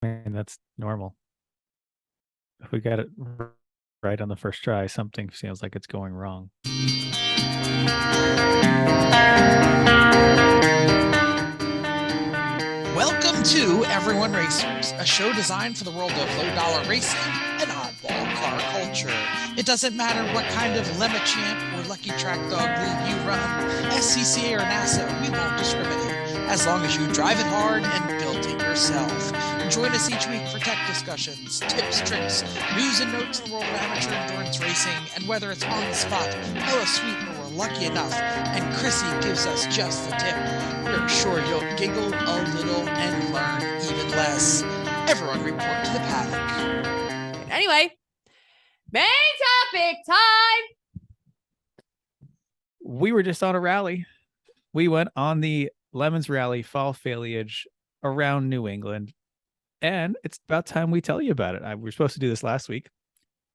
mean, that's normal. If we got it right on the first try, something feels like it's going wrong. Welcome to Everyone Racers, a show designed for the world of low-dollar racing and oddball car culture. It doesn't matter what kind of Lemma Champ or Lucky Track Dog league you run, SCCA or NASA, we won't discriminate, as long as you drive it hard and build it yourself. Join us each week for tech discussions, tips, tricks, news and notes in the world of amateur endurance racing, and whether it's on the spot, hella sweet, or we're lucky enough, and Chrissy gives us just the tip, we're sure you'll giggle a little and learn even less. Everyone report to the paddock. Anyway, main topic time. We were just on a rally. We went on the Lemons Fall Failiage around New England, and it's about time we tell you about it. We were supposed to do this last week.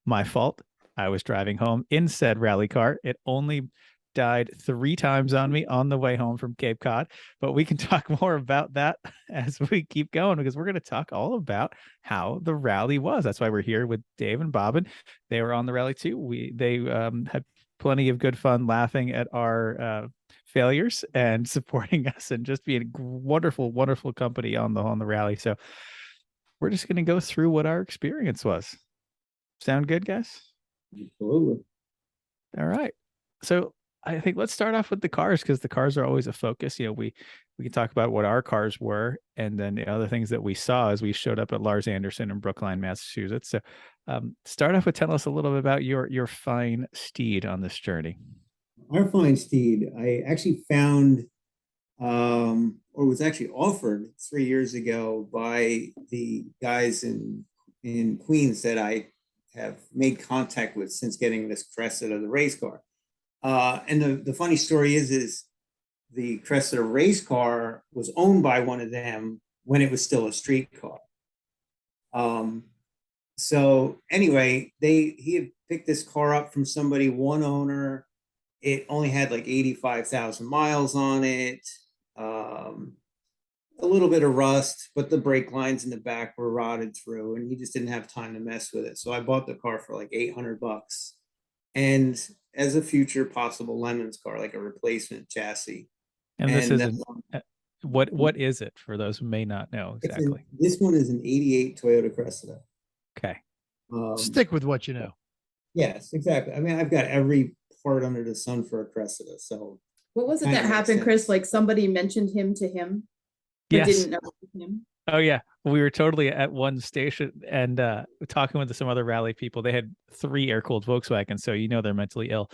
My fault. I was driving home in said rally car. It only died 3 times on me on the way home from Cape Cod, but we can talk more about that as we keep going, because we're going to talk all about how the rally was. That's why we're here with Dave and Bobbin. They were on the rally too. They had plenty of good fun laughing at our failures and supporting us and just being wonderful company on the rally. So we're just going to go through what our experience was. Sound good, guys? Absolutely. All right. So I think let's start off with the cars, because the cars are always a focus. You know, we can talk about what our cars were, and then the other things that we saw as we showed up at Lars Anderson in Brookline, Massachusetts. So start off with telling us a little bit about your fine steed on this journey. Our fine steed, I actually found, or was actually offered 3 years ago by the guys in Queens that I have made contact with since getting this Cressida, the race car. And the funny story is the Cressida race car was owned by one of them when it was still a street car. So anyway, he had picked this car up from somebody, one owner. It only had like 85,000 miles on it. A little bit of rust, but the brake lines in the back were rotted through, and he just didn't have time to mess with it. So I bought the car for like $800, and as a future possible Lemons car, like a replacement chassis. And this isn't what is it for those who may not know exactly? This one is an 88 Toyota Cressida. Okay. Stick with what you know. Yes, exactly. I mean, I've got every part under the sun for a Cressida. So what was it that happened, Chris? Like somebody mentioned him to him, but yes. didn't know him. Oh yeah, we were totally at one station and talking with some other rally people. They had 3 air-cooled Volkswagens, so you know they're mentally ill.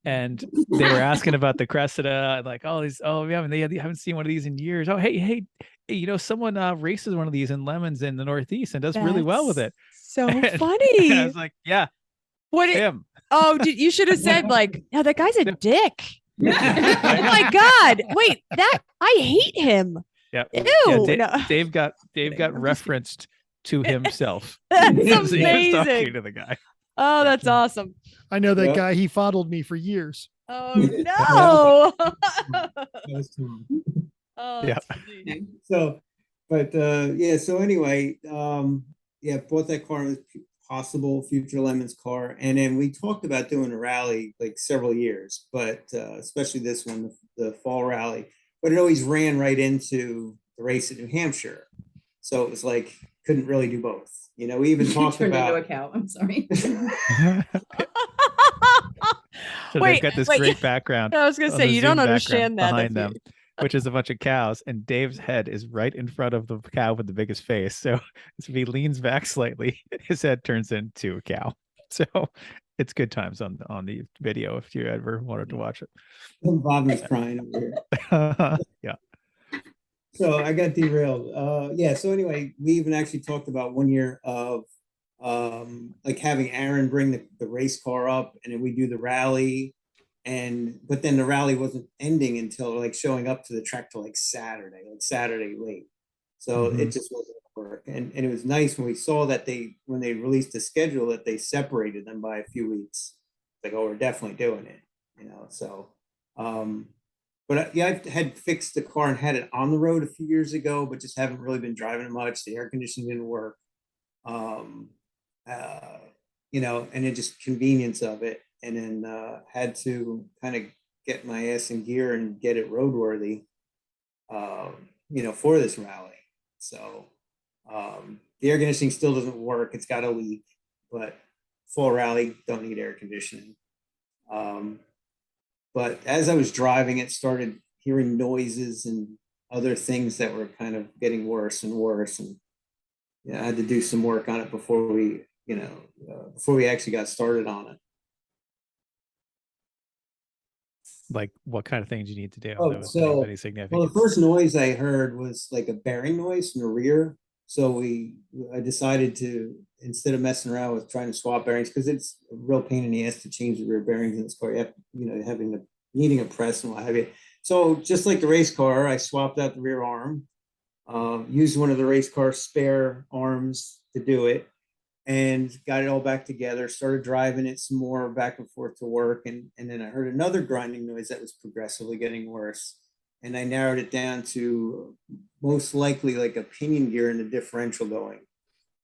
And they were asking about the Cressida, like, we haven't seen one of these in years. Oh, hey, you know, someone races one of these in Lemons in the Northeast and does really well with it. So funny. I was like, yeah, him. Oh, you should have said like, yeah, that guy's a dick. Oh my God! Wait, I hate him. Yeah. Ew. Yeah, No. Dave got referenced to himself. That's He was amazing. talking to the guy. Oh, that's awesome. I know that guy. He fondled me for years. Oh no. Oh, yeah. So, but yeah. So anyway, bought that car as possible future Lemons car, and then we talked about doing a rally like several years, but especially this one, the fall rally. But it always ran right into the race in New Hampshire, so it was like couldn't really do both. You know, we even talked about into a cow. I'm sorry. So they've got this great background. I was going to say, you don't understand that behind them, which is a bunch of cows, and Dave's head is right in front of the cow with the biggest face. So if he leans back slightly, his head turns into a cow. So it's good times on the video if you ever wanted to watch it. Bobbin's crying over here. Yeah. So I got derailed. So anyway, we even actually talked about 1 year of like having Aaron bring the race car up, and then we do the rally, but then the rally wasn't ending until like showing up to the track till like Saturday late. So it just wasn't work. And it was nice when we saw that when they released the schedule that they separated them by a few weeks. Like, oh, we're definitely doing it, you know. So But yeah, I had fixed the car and had it on the road a few years ago, but just haven't really been driving it much. The air conditioning didn't work. Um, uh, and it just convenience of it. And then had to kind of get my ass in gear and get it roadworthy, for this rally. So the air conditioning still doesn't work. It's got a leak, but full rally, don't need air conditioning. But as I was driving, it started hearing noises and other things that were kind of getting worse and worse. And I had to do some work on it before we actually got started on it. Like, what kind of things you need to do? Oh, that was so pretty significant. well, the first noise I heard was like a bearing noise from the rear. So I decided to, instead of messing around with trying to swap bearings, because it's a real pain in the ass to change the rear bearings in this car. You have, needing a press and what have you. So just like the race car, I swapped out the rear arm, used one of the race car spare arms to do it, and got it all back together, started driving it some more back and forth to work. And then I heard another grinding noise that was progressively getting worse. And I narrowed it down to most likely like a pinion gear in the differential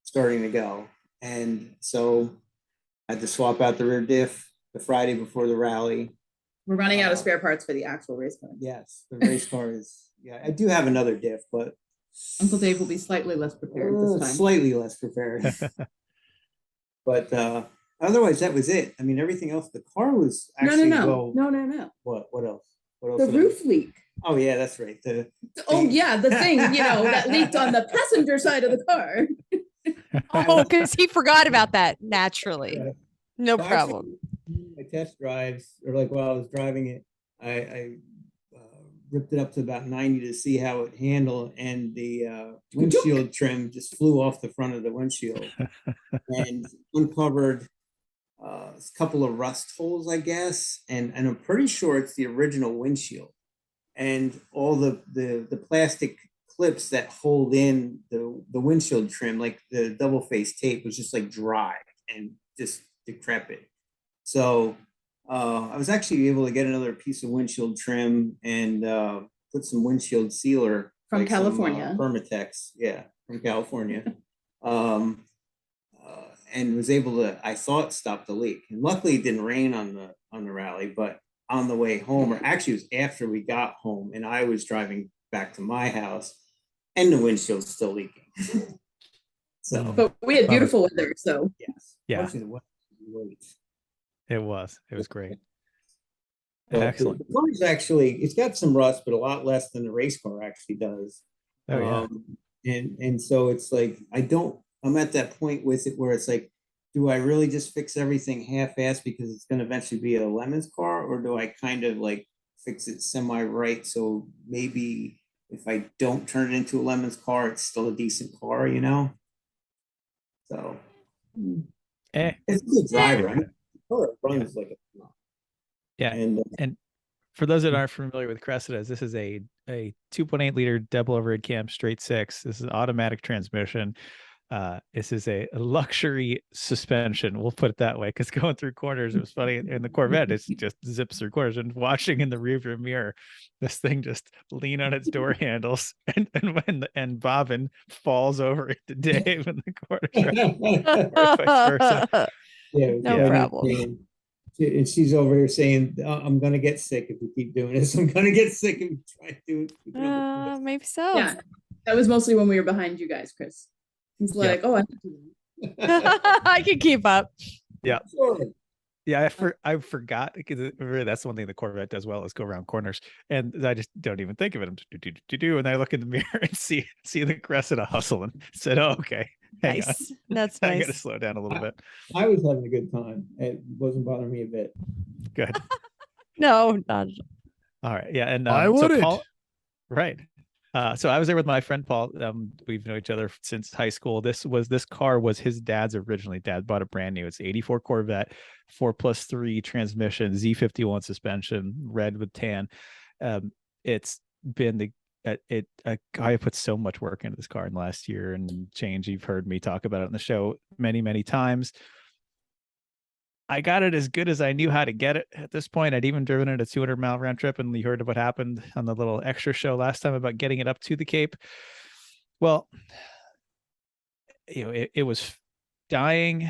starting to go. And so I had to swap out the rear diff the Friday before the rally. We're running out of spare parts for the actual race car. Yes, the race car is, I do have another diff, but Uncle Dave will be slightly less prepared this time. Slightly less prepared. But otherwise, that was it. I mean, everything else, the car was actually no. What else? The roof leak. Oh yeah, that's right. The thing, that leaked on the passenger side of the car. Oh, because he forgot about that naturally. No Well, problem. actually, my test drives, or like while I was driving it, I ripped it up to about 90 to see how it handled, and the windshield trim just flew off the front of the windshield and uncovered a couple of rust holes, I guess, and I'm pretty sure it's the original windshield, and all the plastic clips that hold in the windshield trim, like the double face tape, was just like dry and just decrepit. So I was actually able to get another piece of windshield trim and put some windshield sealer from California, Permatex, from California, and was able to, I thought, stop the leak. And luckily, it didn't rain on the rally. But on the way home, or actually, it was after we got home, and I was driving back to my house, and the windshield's still leaking. So, but we had beautiful weather, so yes, yeah. The weather was great. It was great. But excellent. The car's actually, it's got some rust, but a lot less than the race car actually does. Oh yeah. And so it's like, I'm at that point with it where it's like, do I really just fix everything half-assed because it's going to eventually be a Lemons car, or do I kind of like fix it semi-right? So maybe if I don't turn it into a Lemons car, it's still a decent car, So it's a good driver. I mean, it runs like a yeah. And for those that aren't familiar with Cressidas, this is a 2.8 liter double overhead cam straight six. This is automatic transmission. This is a luxury suspension. We'll put it that way, because going through corners, it was funny. In the Corvette, it's just zips through corners. And watching in the rearview mirror, this thing just lean on its door handles, and Bobbin falls over into Dave in the corner. No problem. And she's over here saying, I'm going to get sick if you keep doing this. I'm going to get sick if you try to do it. Maybe so. Yeah, that was mostly when we were behind you guys, Chris. He's like, oh, I can do that. I can keep up. Yeah. Sure. Yeah, I forgot, because really that's one thing the Corvette does well, is go around corners, and I just don't even think of it. I'm just and I look in the mirror and see the Cressida hustle, and said, "Oh, okay, hang on. That's I nice. got to slow down a little bit." I was having a good time. It wasn't bothering me a bit. Good. No, not. All right. Yeah, and I wouldn't. So Paul, right. So I was there with my friend Paul. We've known each other since high school. This car was his dad's originally. Dad bought a brand new. It's 84 Corvette, 4+3 transmission, Z51 suspension, red with tan. It's been a guy put so much work into this car in the last year and change. You've heard me talk about it on the show many, many times. I got it as good as I knew how to get it at this point. I'd even driven it a 200-mile round trip, and you heard of what happened on the little extra show last time about getting it up to the Cape. Well, it was dying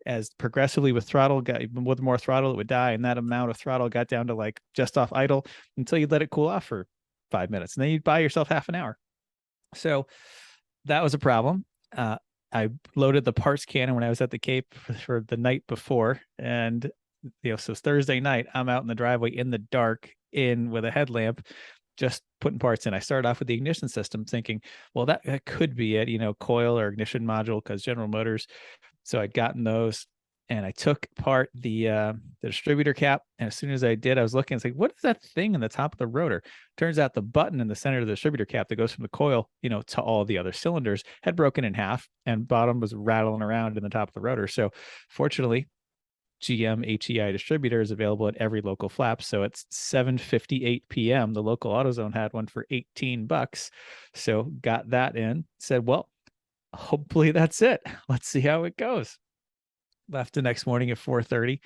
as progressively with throttle, with more throttle, it would die. And that amount of throttle got down to like just off idle until you let it cool off for 5 minutes. And then you'd buy yourself half an hour. So that was a problem. I loaded the parts cannon when I was at the Cape for the night before. And, so Thursday night, I'm out in the driveway in the dark with a headlamp, just putting parts in. I started off with the ignition system thinking, well, that could be it, coil or ignition module, because General Motors. So I'd gotten those, and I took apart the distributor cap. And as soon as I did, I was looking and saying, what is that thing in the top of the rotor? Turns out the button in the center of the distributor cap that goes from the coil, to all the other cylinders had broken in half, and bottom was rattling around in the top of the rotor. So fortunately, GM HEI distributor is available at every local flap. So it's 7:58 p.m. The local AutoZone had one for $18. So got that in, said, well, hopefully that's it. Let's see how it goes. Left the next morning at 4:30,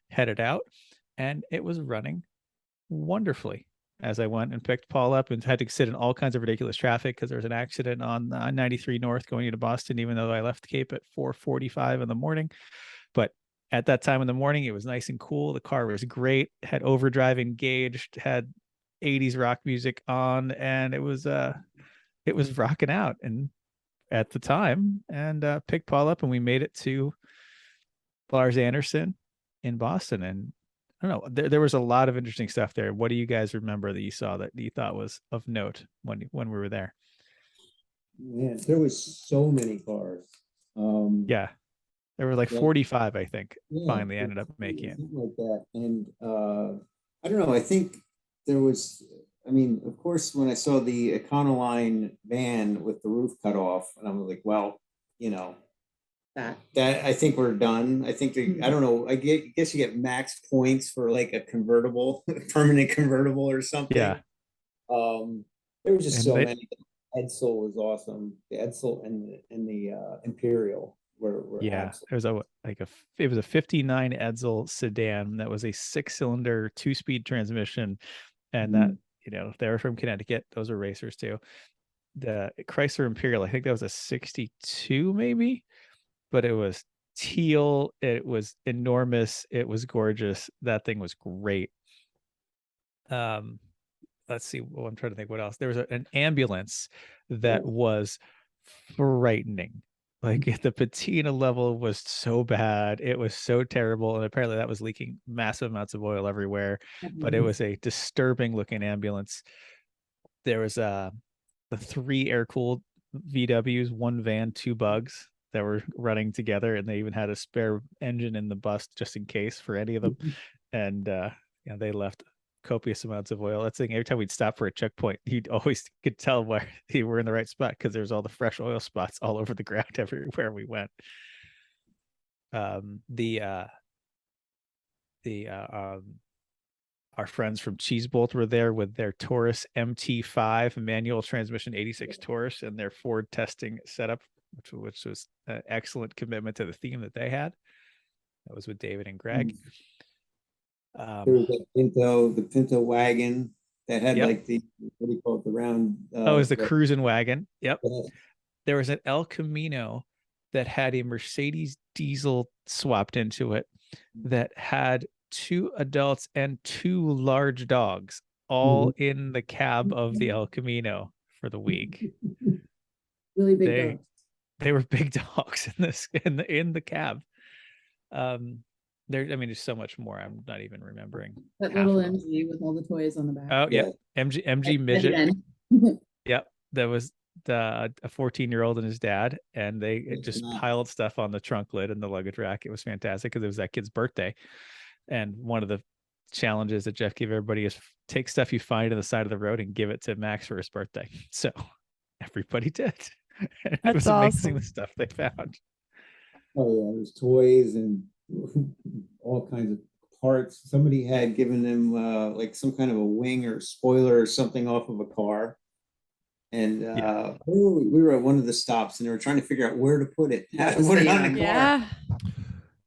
headed out, and it was running wonderfully as I went and picked Paul up and had to sit in all kinds of ridiculous traffic because there was an accident on 93 North going into Boston, even though I left the Cape at 4:45 in the morning. But at that time in the morning, it was nice and cool. The car was great, had overdrive engaged, had 80s rock music on, and it was rocking out. And at the time, and picked Paul up, and we made it to Lars Anderson in Boston. And I don't know, there was a lot of interesting stuff there. What do you guys remember that you saw that you thought was of note when we were there? Yeah, there was so many cars. Yeah, there were like 45, I think, finally yeah, ended up making it. like that. And I don't know, I think there was, of course, when I saw the Econoline van with the roof cut off, and I'm like, well, that I think we're done. I think I don't know. I guess you get max points for like a convertible, permanent convertible or something. Yeah. There was just so many. Edsel was awesome. The Edsel and the Imperial were yeah. Awesome. It was a 59 Edsel sedan that was a 6-cylinder 2-speed transmission, and that they were from Connecticut. Those are racers too. The Chrysler Imperial, I think that was a 62 maybe, but it was teal. It was enormous. It was gorgeous. That thing was great. Let's see. Well, I'm trying to think what else. There was an ambulance that was frightening. Like the patina level was so bad. It was so terrible. And apparently that was leaking massive amounts of oil everywhere, but it was a disturbing looking ambulance. There was the 3 air-cooled VWs, 1 van, 2 bugs that were running together, and they even had a spare engine in the bus just in case for any of them. And they left copious amounts of oil. That's the thing. Every time we'd stop for a checkpoint, you'd always could tell where you were in the right spot because there's all the fresh oil spots all over the ground everywhere we went. Our friends from Cheese Bolt were there with their Taurus MT5 manual transmission 86 Taurus and their Ford testing setup, which was an excellent commitment to the theme that they had. That was with David and Greg. There was the Pinto wagon that had like the, what do you call it, the round. It was the cruising wagon. Yep. There was an El Camino that had a Mercedes diesel swapped into it that had 2 adults and 2 large dogs all in the cab of the El Camino for the week. Really big dogs. They were big dogs in the cab. There's so much more. I'm not even remembering. That little MG with all the toys on the back. Oh, yeah. MG midget. Yep. That was a 14-year-old and his dad, and they just piled stuff on the trunk lid and the luggage rack. It was fantastic because it was that kid's birthday. And one of the challenges that Jeff gave everybody is take stuff you find on the side of the road and give it to Max for his birthday. So everybody did. It was amazing the stuff they found. Oh yeah, there's toys and all kinds of parts. Somebody had given them like some kind of a wing or spoiler or something off of a car. And we were at one of the stops and they were trying to figure out where to put it. How to put it on the car. Yeah.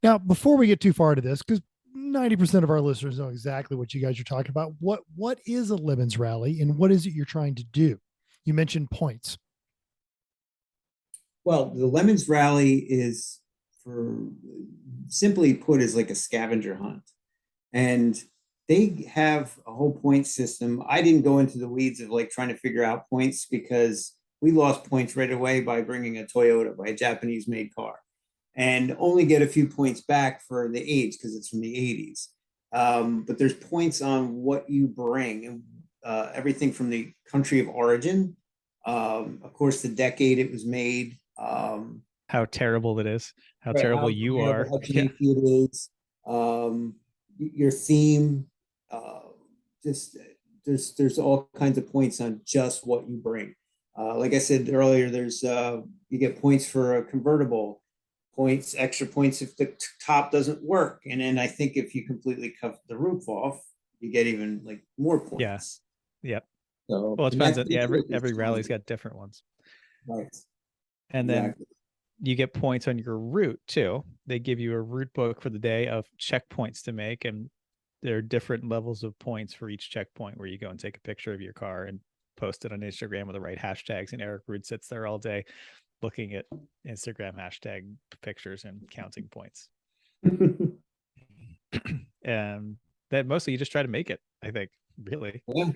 Now, before we get too far into this, because 90% of our listeners know exactly what you guys are talking about. What is a Lemons Rally and what is it you're trying to do? You mentioned points. Well, the Lemons Rally is, for simply put, is like a scavenger hunt. And they have a whole point system. I didn't go into the weeds of like trying to figure out points because we lost points right away by bringing a Toyota, by a Japanese made car, and only get a few points back for the age because it's from the 80s. But there's points on what you bring, and everything from the country of origin, of course, the decade it was made, How terrible it is. How right, terrible how you terrible, are. how Yeah. janky it is, your theme, just there's all kinds of points on just what you bring. Like I said earlier, there's you get points for a convertible, points, extra points if the top doesn't work, and then I think if you completely cut the roof off, you get even like more points. Yeah. Yep. So Well, it and depends that's on, yeah, every ridiculous rally's time. got different ones. Right. And then Exactly. you get points on your route too. They give you a route book for the day of checkpoints to make, and there are different levels of points for each checkpoint where you go and take a picture of your car and post it on Instagram with the right hashtags. And Eric Rude sits there all day looking at Instagram hashtag pictures and counting points. And that mostly you just try to make it, I think, really. Yeah.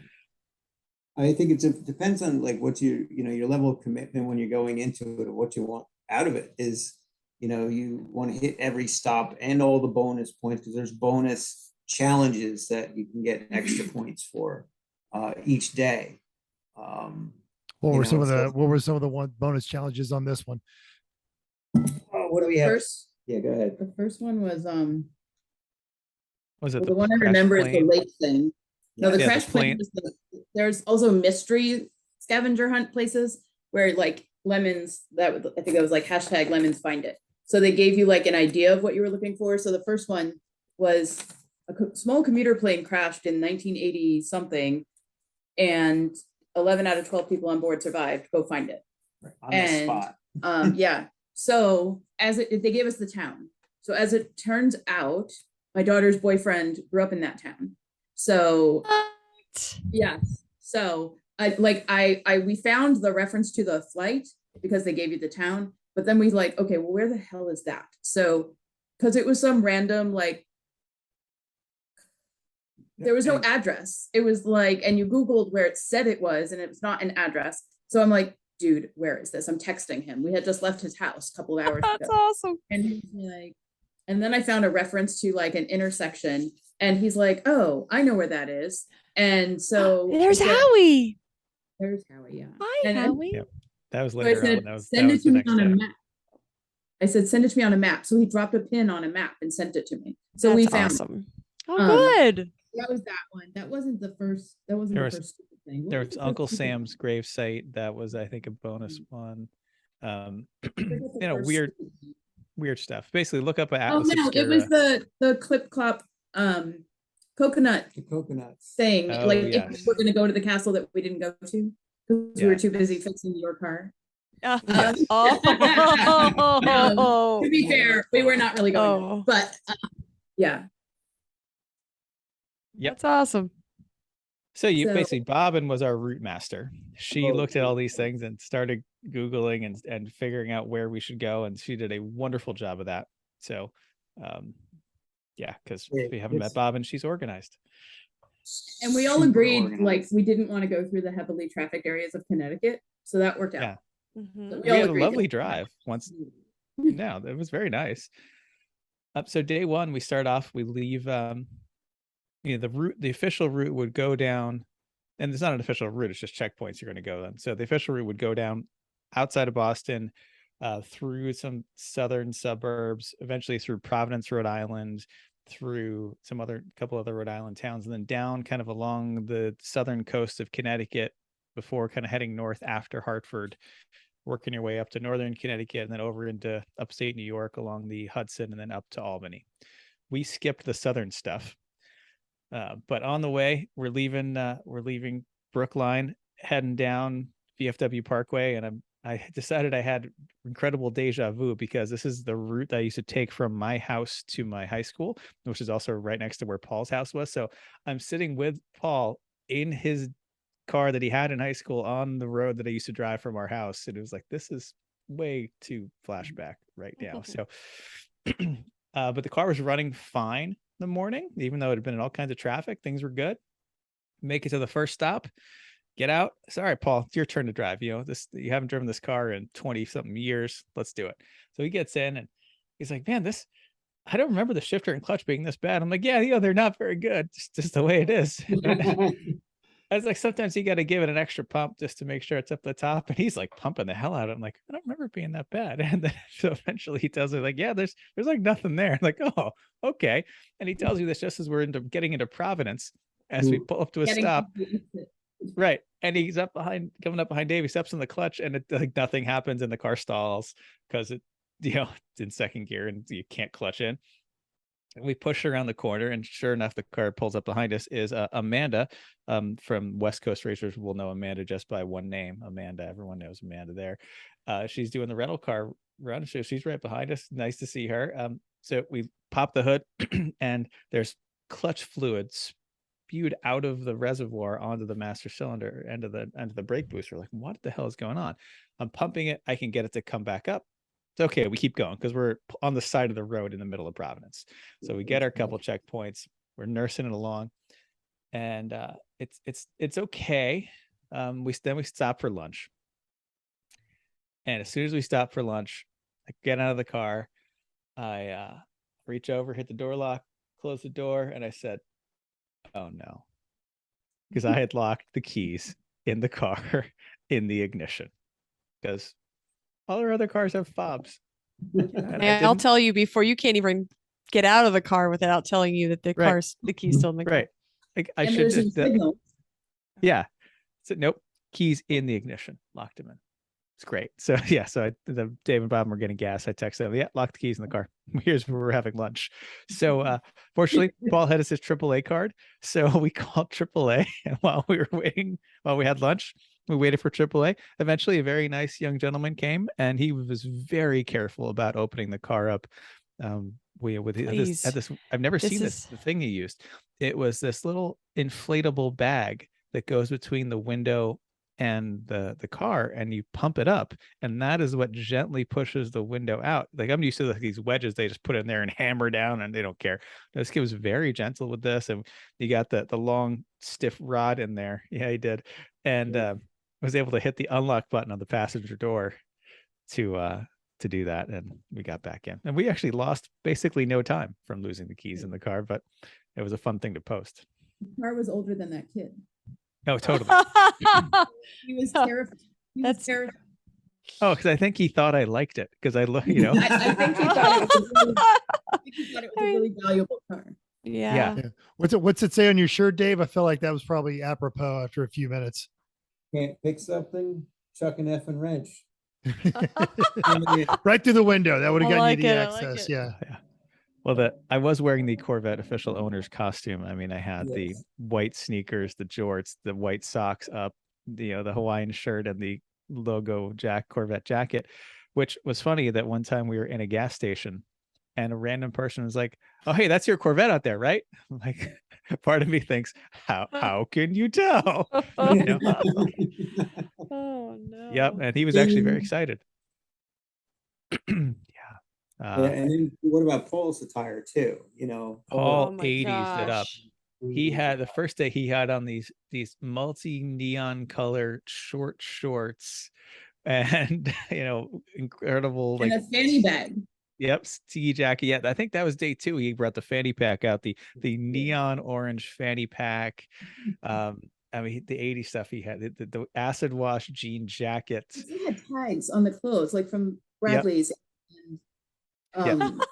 I think it depends on like what your level of commitment when you're going into it, or what you want out of it is, you want to hit every stop and all the bonus points, because there's bonus challenges that you can get extra points for each day. What were some of so- the one bonus challenges on this one? Oh, what do we have? First, Yeah, go ahead. the first one was Was it well, the the one I crash remember is the plane? lake thing. No, the Yeah, the crash plane. There's also mystery scavenger hunt places where like lemons. I think that was like hashtag lemons find it. So they gave you like an idea of what you were looking for. So the first one was a small commuter plane crashed in 1980 something, and 11 out of 12 people on board survived. Go find it. On the spot. Yeah. So they gave us the town. So as it turns out, my daughter's boyfriend grew up in that town. So yes. So we found the reference to the flight because they gave you the town, but then we like, okay, well, where the hell is that? So because it was some random like there was no address. It was like, and you Googled where it said it was, and it was not an address. So I'm like, dude, where is this? I'm texting him. We had just left his house a couple of hours That's ago. awesome. And he's like, and then I found a reference to like an intersection, and he's like, oh, I know where that is. And so There's I said, Howie. There's Howie, yeah. Hi, And then- Howie. Yep. That was So I later said, on. That was send it the to me next on a day. map. I said, send it to me on a map. So he dropped a pin on a map and sent it to me. So we found awesome. Oh, Um, good. that was that one. That wasn't the first. That wasn't There the was- first stupid thing. What There was was the first Uncle stupid Sam's grave site. That was, I think, a bonus one. thing? I forget the first Weird stupid thing. weird stuff. Basically, look up an Oh Atlas no, Obscura. it was the clip clop coconut The coconuts. thing. Oh, Like if yes. we're gonna go to the castle that we didn't go to because we were too busy fixing your car. Yes. Oh. To be fair, we were not really going, Oh. but yeah. Yep. That's awesome. So So- basically, Bobbin was our route master. She Oh, looked at all these things and started Googling and figuring out where we should go. And she did a wonderful job of that. So, yeah, because Yeah, if you haven't met it's- Bobbin, she's organized. And we all Super agreed organized. like we didn't want to go through the heavily trafficked areas of Connecticut, so that worked out. Yeah. Mhm. So We all had a agreed lovely that- drive once. No, it was very nice. So day one, we start off, we leave, the official route would go down, and it's not an official route, it's just checkpoints you're going to go on. So the official route would go down outside of Boston, through some southern suburbs, eventually through Providence, Rhode Island, through couple other Rhode Island towns, and then down kind of along the southern coast of Connecticut before kind of heading north after Hartford, working your way up to northern Connecticut and then over into upstate New York along the Hudson and then up to Albany. We skipped the southern stuff. But on the way, we're leaving Brookline, heading down VFW Parkway, and I decided I had incredible deja vu because this is the route I used to take from my house to my high school, which is also right next to where Paul's house was. So I'm sitting with Paul in his car that he had in high school on the road that I used to drive from our house. And it was like, this is way too flashback right now. So, but the car was running fine in the morning, even though it had been in all kinds of traffic. Things were good. Make it to the first stop, get out. Sorry, Paul, it's your turn to drive. You know, you haven't driven this car in 20 something years. Let's do it. So he gets in and he's like, man, I don't remember the shifter and clutch being this bad. I'm like, yeah, they're not very good. It's just the way it is. I was like, sometimes you got to give it an extra pump just to make sure it's up the top. And he's like pumping the hell out of it. I'm like, I don't remember it being that bad. And then so eventually he tells me like, yeah, there's like nothing there. I'm like, oh, okay. And he tells you this just as we're getting into Providence, as we pull up to a stop. Right. And he's coming up behind Dave. He steps on the clutch and it like nothing happens and the car stalls because it's in second gear and you can't clutch in. And we push around the corner, and sure enough, the car pulls up behind us is Amanda from West Coast Racers. Will know Amanda just by one name, Amanda. Everyone knows Amanda there. She's doing the rental car run. So she's right behind us. Nice to see her. So we pop the hood and there's clutch fluid spewed out of the reservoir onto the master cylinder end of the brake booster. Like, what the hell is going on? I'm pumping it. I can get it to come back up. It's okay. We keep going because we're on the side of the road in the middle of Providence. So we get our couple checkpoints. We're nursing it along, and it's okay. We stop for lunch, and as soon as we stop for lunch, I get out of the car. I reach over, hit the door lock, close the door, and I said, "Oh no," because I had locked the keys in the car in the ignition because all our other cars have fobs. And I'll tell you before you can't even get out of the car without telling you that the key's still in the car. Right. Like I should just yeah. So nope. Keys in the ignition. Locked him in. It's great. So yeah. So Dave and Bob were getting gas. I texted them. Yeah, lock the keys in the car. Here's where we're having lunch. So fortunately, Paul had his AAA card. So we called AAA, and while we were waiting, while we had lunch, we waited for AAA. Eventually, a very nice young gentleman came, and he was very careful about opening the car up. I've never seen this. The thing he used, it was this little inflatable bag that goes between the window and the car, and you pump it up, and that is what gently pushes the window out. Like I'm used to like these wedges they just put in there and hammer down, and they don't care. This kid was very gentle with this, and you got the long stiff rod in there. Yeah, he did, and was able to hit the unlock button on the passenger door to do that, and we got back in. And we actually lost basically no time from losing the keys in the car, but it was a fun thing to post. The car was older than that kid. Oh, totally. He was terrified. That's terrified. Oh, because I think he thought I liked it because I look, I think he thought it was a really valuable car. Yeah. What's it say on your shirt, Dave? I feel like that was probably apropos after a few minutes. Can't pick something, chuck an effing wrench. Right through the window. That would have gotten you the I like access. it. Yeah. Well, I was wearing the Corvette official owner's costume. I mean, I had the white sneakers, the jorts, the white socks up, the Hawaiian shirt, and the logo Corvette jacket, which was funny that one time we were in a gas station and a random person was like, "Oh, hey, that's your Corvette out there, right?" I'm like, part of me thinks, how can you tell? Oh no. Yep. And he was actually very excited. And then what about Paul's attire too? Paul Oh my 80s it up. gosh. He had the first day he had on these multi neon color short shorts and incredible And like a fanny bag. Yep, ski jacket. Yeah, I think that was day 2. He brought the fanny pack out, the neon orange fanny pack. I mean, the 80s stuff he had, the acid wash jean jackets. He had tags on the clothes, like from Bradley's. And,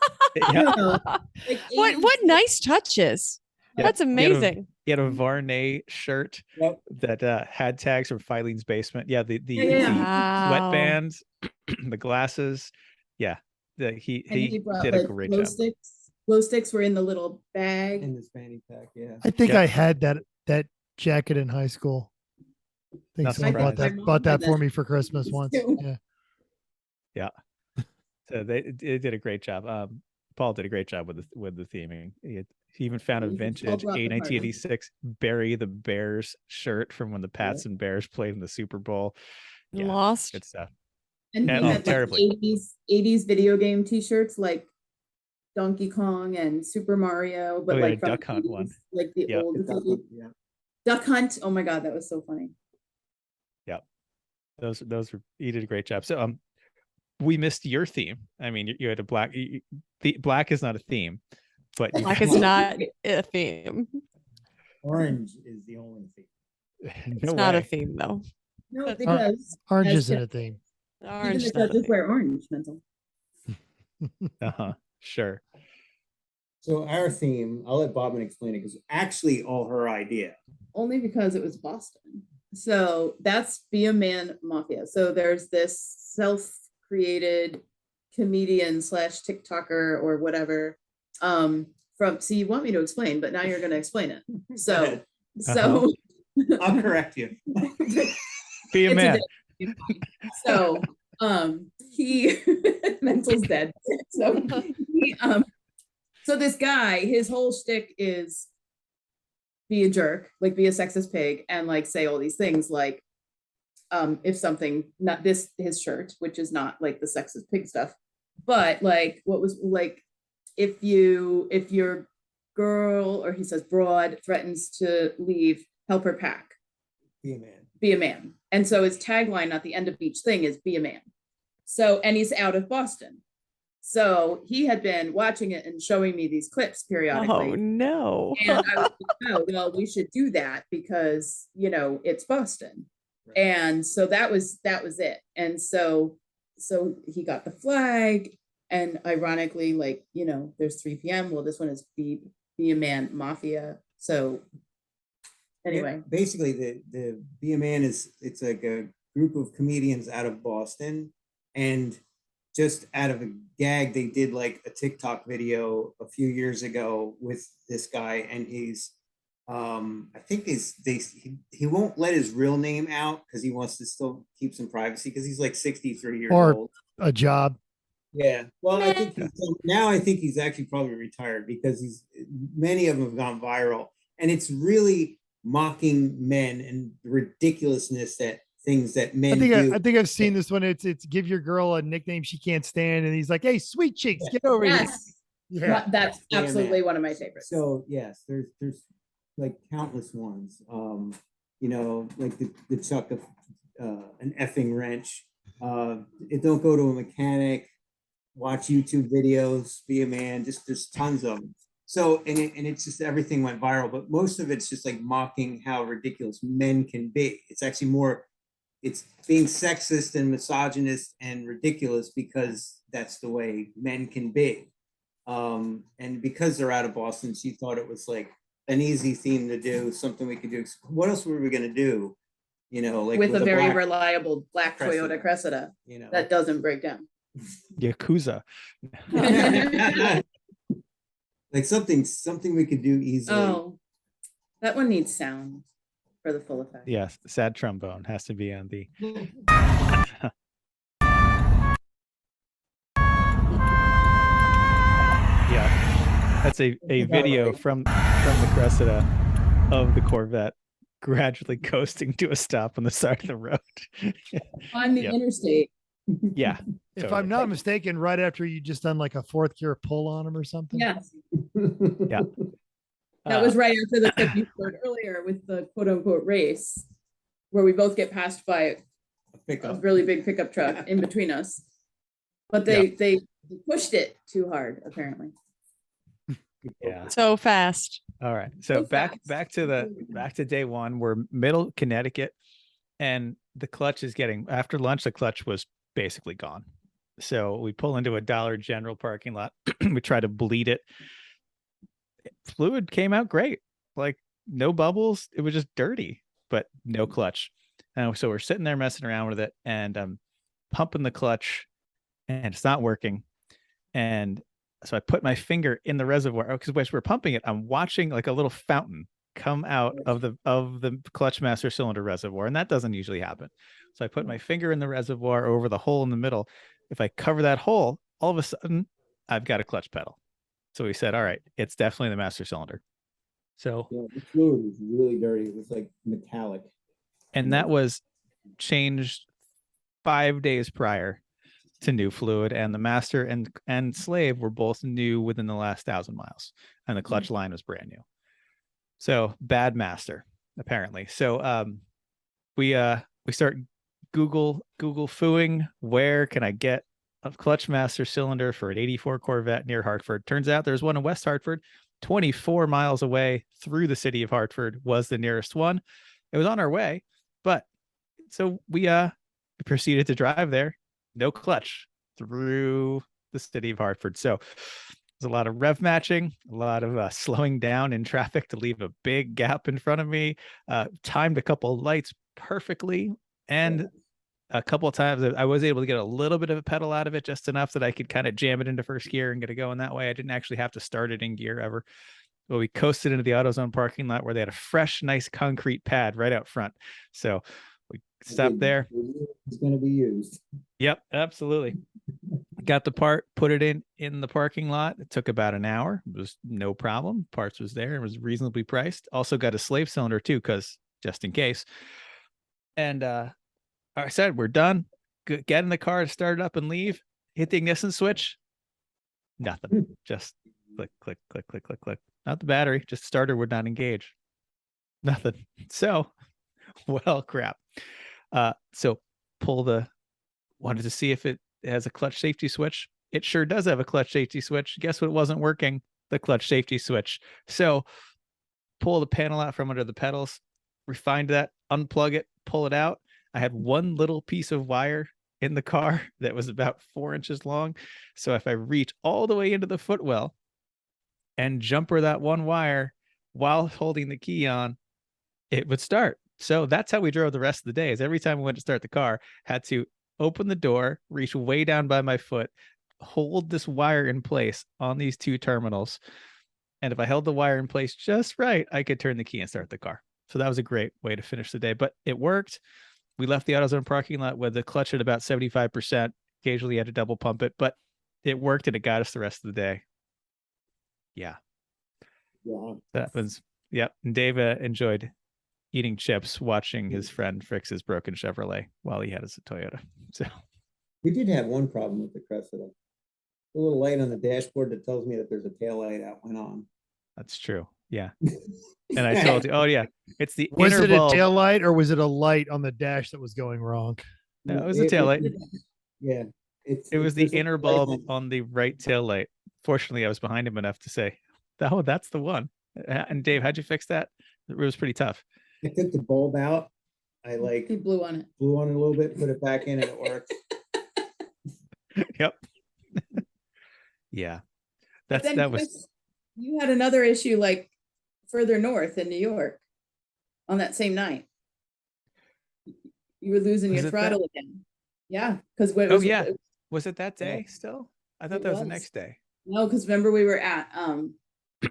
What nice touches. Yeah. That's amazing. He had a Varney shirt that had tags from Filene's Basement. Yeah, the sweatbands, the glasses. Yeah. He brought, did a great job. Glow sticks were in the little bag. In this fanny pack, yeah. I think I had that jacket in high school. think Not someone bought surprised. that bought that My for mom me for Christmas had once. this too. Yeah. So they did a great job. Paul did a great job with the theming. He even found a It's all vintage brought the party. 1986 Barry the Bears shirt from when the Pats and Bears played in the Super Bowl. Yeah, Lost. good stuff. And he Yeah, had like terribly. 80s video game t-shirts like Donkey Kong and Super Mario, but Oh, yeah, like from Duck the Hunt 80s, one. like the Yep. old Yeah. Duck Hunt. Oh my god, that was so funny. Those were, you did a great job. So we missed your theme. I mean, you had a black. The black is not a theme, but you Black is not a theme. Orange is the only thing. no It's way. not a theme though. No, That's- because Orange as isn't Jeff- a theme. Orange even is the not a judges theme. wear orange, mental. Sure. So our theme, I'll let Bobbin explain it because actually all her idea. Only because it was Boston. So that's Be a Man Mafia. So there's this self-created comedian slash TikToker or whatever. So you want me to explain, but now you're going to explain it. So, so I'll correct you. Be a It's a man. so he mental's dead. So he so this guy, his whole shtick is be a jerk, like be a sexist pig, and like say all these things like if something, not this his shirt, which is not like the sexist pig stuff, but like what was like if your girl, or he says broad, threatens to leave, help her pack. Be a man. Be a man. And so his tagline at the end of each thing is be a man. So, and he's out of Boston. So he had been watching it and showing me these clips periodically. Oh no. And I was like, oh, well, we should do that because, it's Boston. Right. And so that was it. And so he got the flag, and ironically, like, there's 3 p.m. Well, this one is be a man mafia. So anyway. Yeah, basically the Be a Man it's like a group of comedians out of Boston, and just out of a gag, they did like a TikTok video a few years ago with this guy, and he's I think he won't let his real name out because he wants to still keep some privacy because he's like 63 years Or- old. A job. Yeah. Well, I think I think he's actually probably retired because many of them have gone viral, and it's really mocking men and the ridiculousness that things that men do. I think I've seen this one. It's give your girl a nickname she can't stand, and he's like, "Hey, sweet cheeks, get over Yes. here." Yeah. That's Be a Man. absolutely one of my favorites. So yes, there's like countless ones. Like the chuck of an effing wrench. It don't go to a mechanic. Watch YouTube videos. Be a man. Just there's tons of them. So and it's just everything went viral, but most of it's just like mocking how ridiculous men can be. It's actually more, it's being sexist and misogynist and ridiculous because that's the way men can be. And because they're out of Boston, she thought it was like an easy theme to do, something we could do. What else were we gonna do? Like with a very black, reliable black Toyota Cressida that doesn't break down. Yakuza. like something we could do easily. Oh, that one needs sound for the full effect. Yes, sad trombone has to be on the. Yeah, that's a video from the Cressida of the Corvette gradually coasting to a stop on the side of the road. On the Yep. interstate. Yeah. If Totally. I'm not mistaken, right after you just done like a 4th gear pull on him or something. Yes. Yeah. That was right after the clip you heard earlier with the quote unquote race, where we both get passed by a Pickup. really big pickup truck in between us. But they pushed it too hard, apparently. Yeah. So fast. All right. So So back fast. back to day one. We're middle Connecticut, and the clutch is getting, after lunch, the clutch was basically gone. So we pull into a Dollar General parking lot. We try to bleed it. Fluid came out great. Like no bubbles. It was just dirty, but no clutch. And so we're sitting there messing around with it, and pumping the clutch, and it's not working. And so I put my finger in the reservoir because as we're pumping it, I'm watching like a little fountain come out of the clutch master cylinder reservoir, and that doesn't usually happen. So I put my finger in the reservoir over the hole in the middle. If I cover that hole, all of a sudden I've got a clutch pedal. So we said, all right, it's definitely the master cylinder. So Yeah, the fluid was really dirty. It was like metallic. and that was changed 5 days prior to new fluid, and the master and slave were both new within the last 1,000 miles, and the clutch line was brand new. So bad master, apparently. So we start Google fooing, where can I get a clutch master cylinder for an 84 Corvette near Hartford? Turns out there's one in West Hartford, 24 miles away through the city of Hartford was the nearest one. It was on our way, but so we proceeded to drive there, no clutch, through the city of Hartford. So there's a lot of rev matching, a lot of slowing down in traffic to leave a big gap in front of me, timed a couple of lights perfectly, and a couple of times I was able to get a little bit of a pedal out of it, just enough that I could kind of jam it into first gear and get it going that way. I didn't actually have to start it in gear ever. But we coasted into the AutoZone parking lot where they had a fresh, nice concrete pad right out front. So we stopped there. It's going to be used. Yep, absolutely. Got the part, put it in the parking lot. It took about an hour. It was no problem. Parts was there. It was reasonably priced. Also got a slave cylinder too, because just in case. And I said, we're done. Get in the car, start it up and leave. Hit the ignition switch. Nothing. Just click, click, click, click, click, click. Not the battery, just starter would not engage. Nothing. So, well, crap. So wanted to see if it has a clutch safety switch. It sure does have a clutch safety switch. Guess what wasn't working? The clutch safety switch. So pull the panel out from under the pedals, refine that, unplug it, pull it out. I had one little piece of wire in the car that was about 4 inches long. So if I reach all the way into the footwell and jumper that one wire while holding the key on, it would start. So that's how we drove the rest of the day. Is every time we went to start the car, had to open the door, reach way down by my foot, hold this wire in place on these two terminals. And if I held the wire in place just right, I could turn the key and start the car. So that was a great way to finish the day, but it worked. We left the AutoZone parking lot with the clutch at about 75%. Occasionally had to double pump it, but it worked and it got us the rest of the day. Yeah. That was, yep. And Dave enjoyed eating chips, watching his friend fix his broken Chevrolet while he had his Toyota. So we did have one problem with the Cressida. A little light on the dashboard that tells me that there's a tail light that went on. That's true. Yeah. And I told you, oh yeah, it's the Was inner it a bulb. tail light or was it a light on the dash that was going wrong? No, it was a tail light. Yeah. It was the inner bulb on the right tail light. Fortunately, I was behind him enough to say, oh, that's the one. And Dave, how'd you fix that? It was pretty tough. I took the bulb out. I He blew on it. blew on it a little bit, put it back in, and it worked. Yep. Yeah. But then That was. Chris, you had another issue like further north in New York on that same night. You were losing Was your it throttle again. Yeah, because Oh yeah. Was it that day still? I thought It that was the was. next day. no, because remember we were at we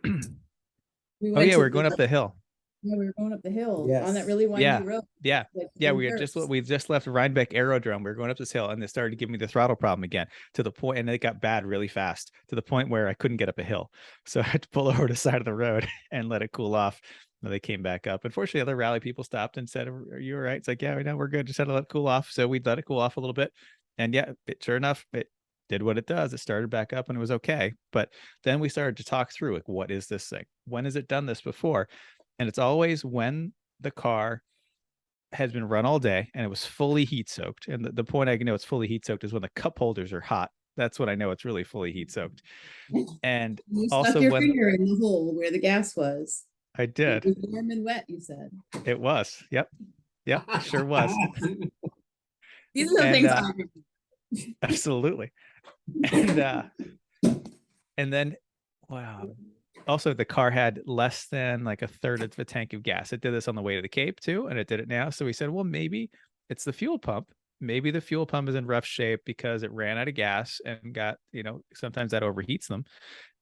Oh went yeah, to we're going up the hill. Yeah, we were going up the hill on Yes. that really windy Yeah. road. Yeah. like Yeah, between curves. we just left Rhinebeck Aerodrome. We were going up this hill and it started to give me the throttle problem again, to the point, and it got bad really fast, to the point where I couldn't get up a hill. So I had to pull over to the side of the road and let it cool off. And they came back up. Unfortunately, other rally people stopped and said, "Are you all right?" It's like, yeah, we know, we're good. Just had to let it cool off. So we let it cool off a little bit. And yeah, sure enough, it did what it does. It started back up and it was okay. But then we started to talk through, like, what is this thing? When has it done this before? And it's always when the car has been run all day and it was fully heat soaked. And the point I can know it's fully heat soaked is when the cup holders are hot. That's when I know it's really fully heat soaked. And You also stuck your when finger in the hole where the gas was. I did, It was warm and wet, you said. it was. Yep. Yep. It sure was. These are the And, things I remember. Absolutely. And then, wow. Also, the car had less than like a third of the tank of gas. It did this on the way to the Cape too, and it did it now. So we said, well, maybe it's the fuel pump maybe the fuel pump is in rough shape because it ran out of gas and got, sometimes that overheats them.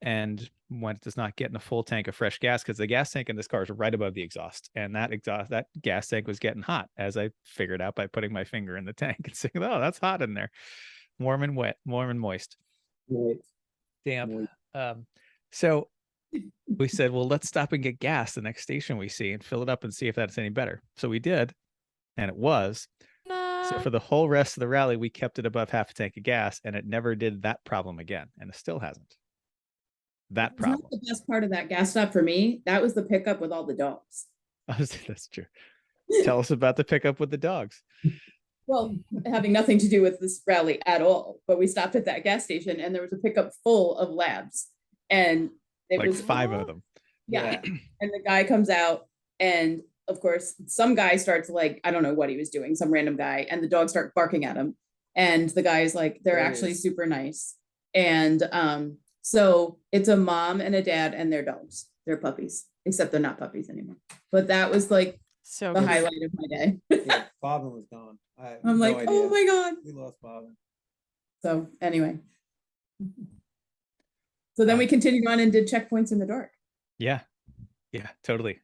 And when it does not get in a full tank of fresh gas, because the gas tank in this car is right above the exhaust, and that gas tank was getting hot, as I figured out by putting my finger in the tank and saying, "Oh, that's hot in there, warm and wet, warm and moist, Right. damp." So we said, well, let's stop and get gas the next station we see and fill it up and see if that's any better. So we did, and it was. So for the whole rest of the rally, we kept it above half a tank of gas, and it never did that problem again, and it still hasn't. That It's not problem. the best part of that gas stop for me. That was the pickup with all the dogs. That's true. Tell us about the pickup with the dogs. Well, having nothing to do with this rally at all, but we stopped at that gas station and there was a pickup full of labs, and it Like was 5 of them. Yeah. And the guy comes out, and of course, some guy starts like, I don't know what he was doing, some random guy, and the dogs start barking at him. And the guy is like, they're actually super nice. And so it's a mom and a dad and their dogs. They're puppies, except they're not puppies anymore. But that was like So the good. highlight of my day. Yeah, Bobbin was gone. I'm like, oh my God. We lost Bobbin. So anyway. So then we continued on and did checkpoints in the dark. Yeah, totally.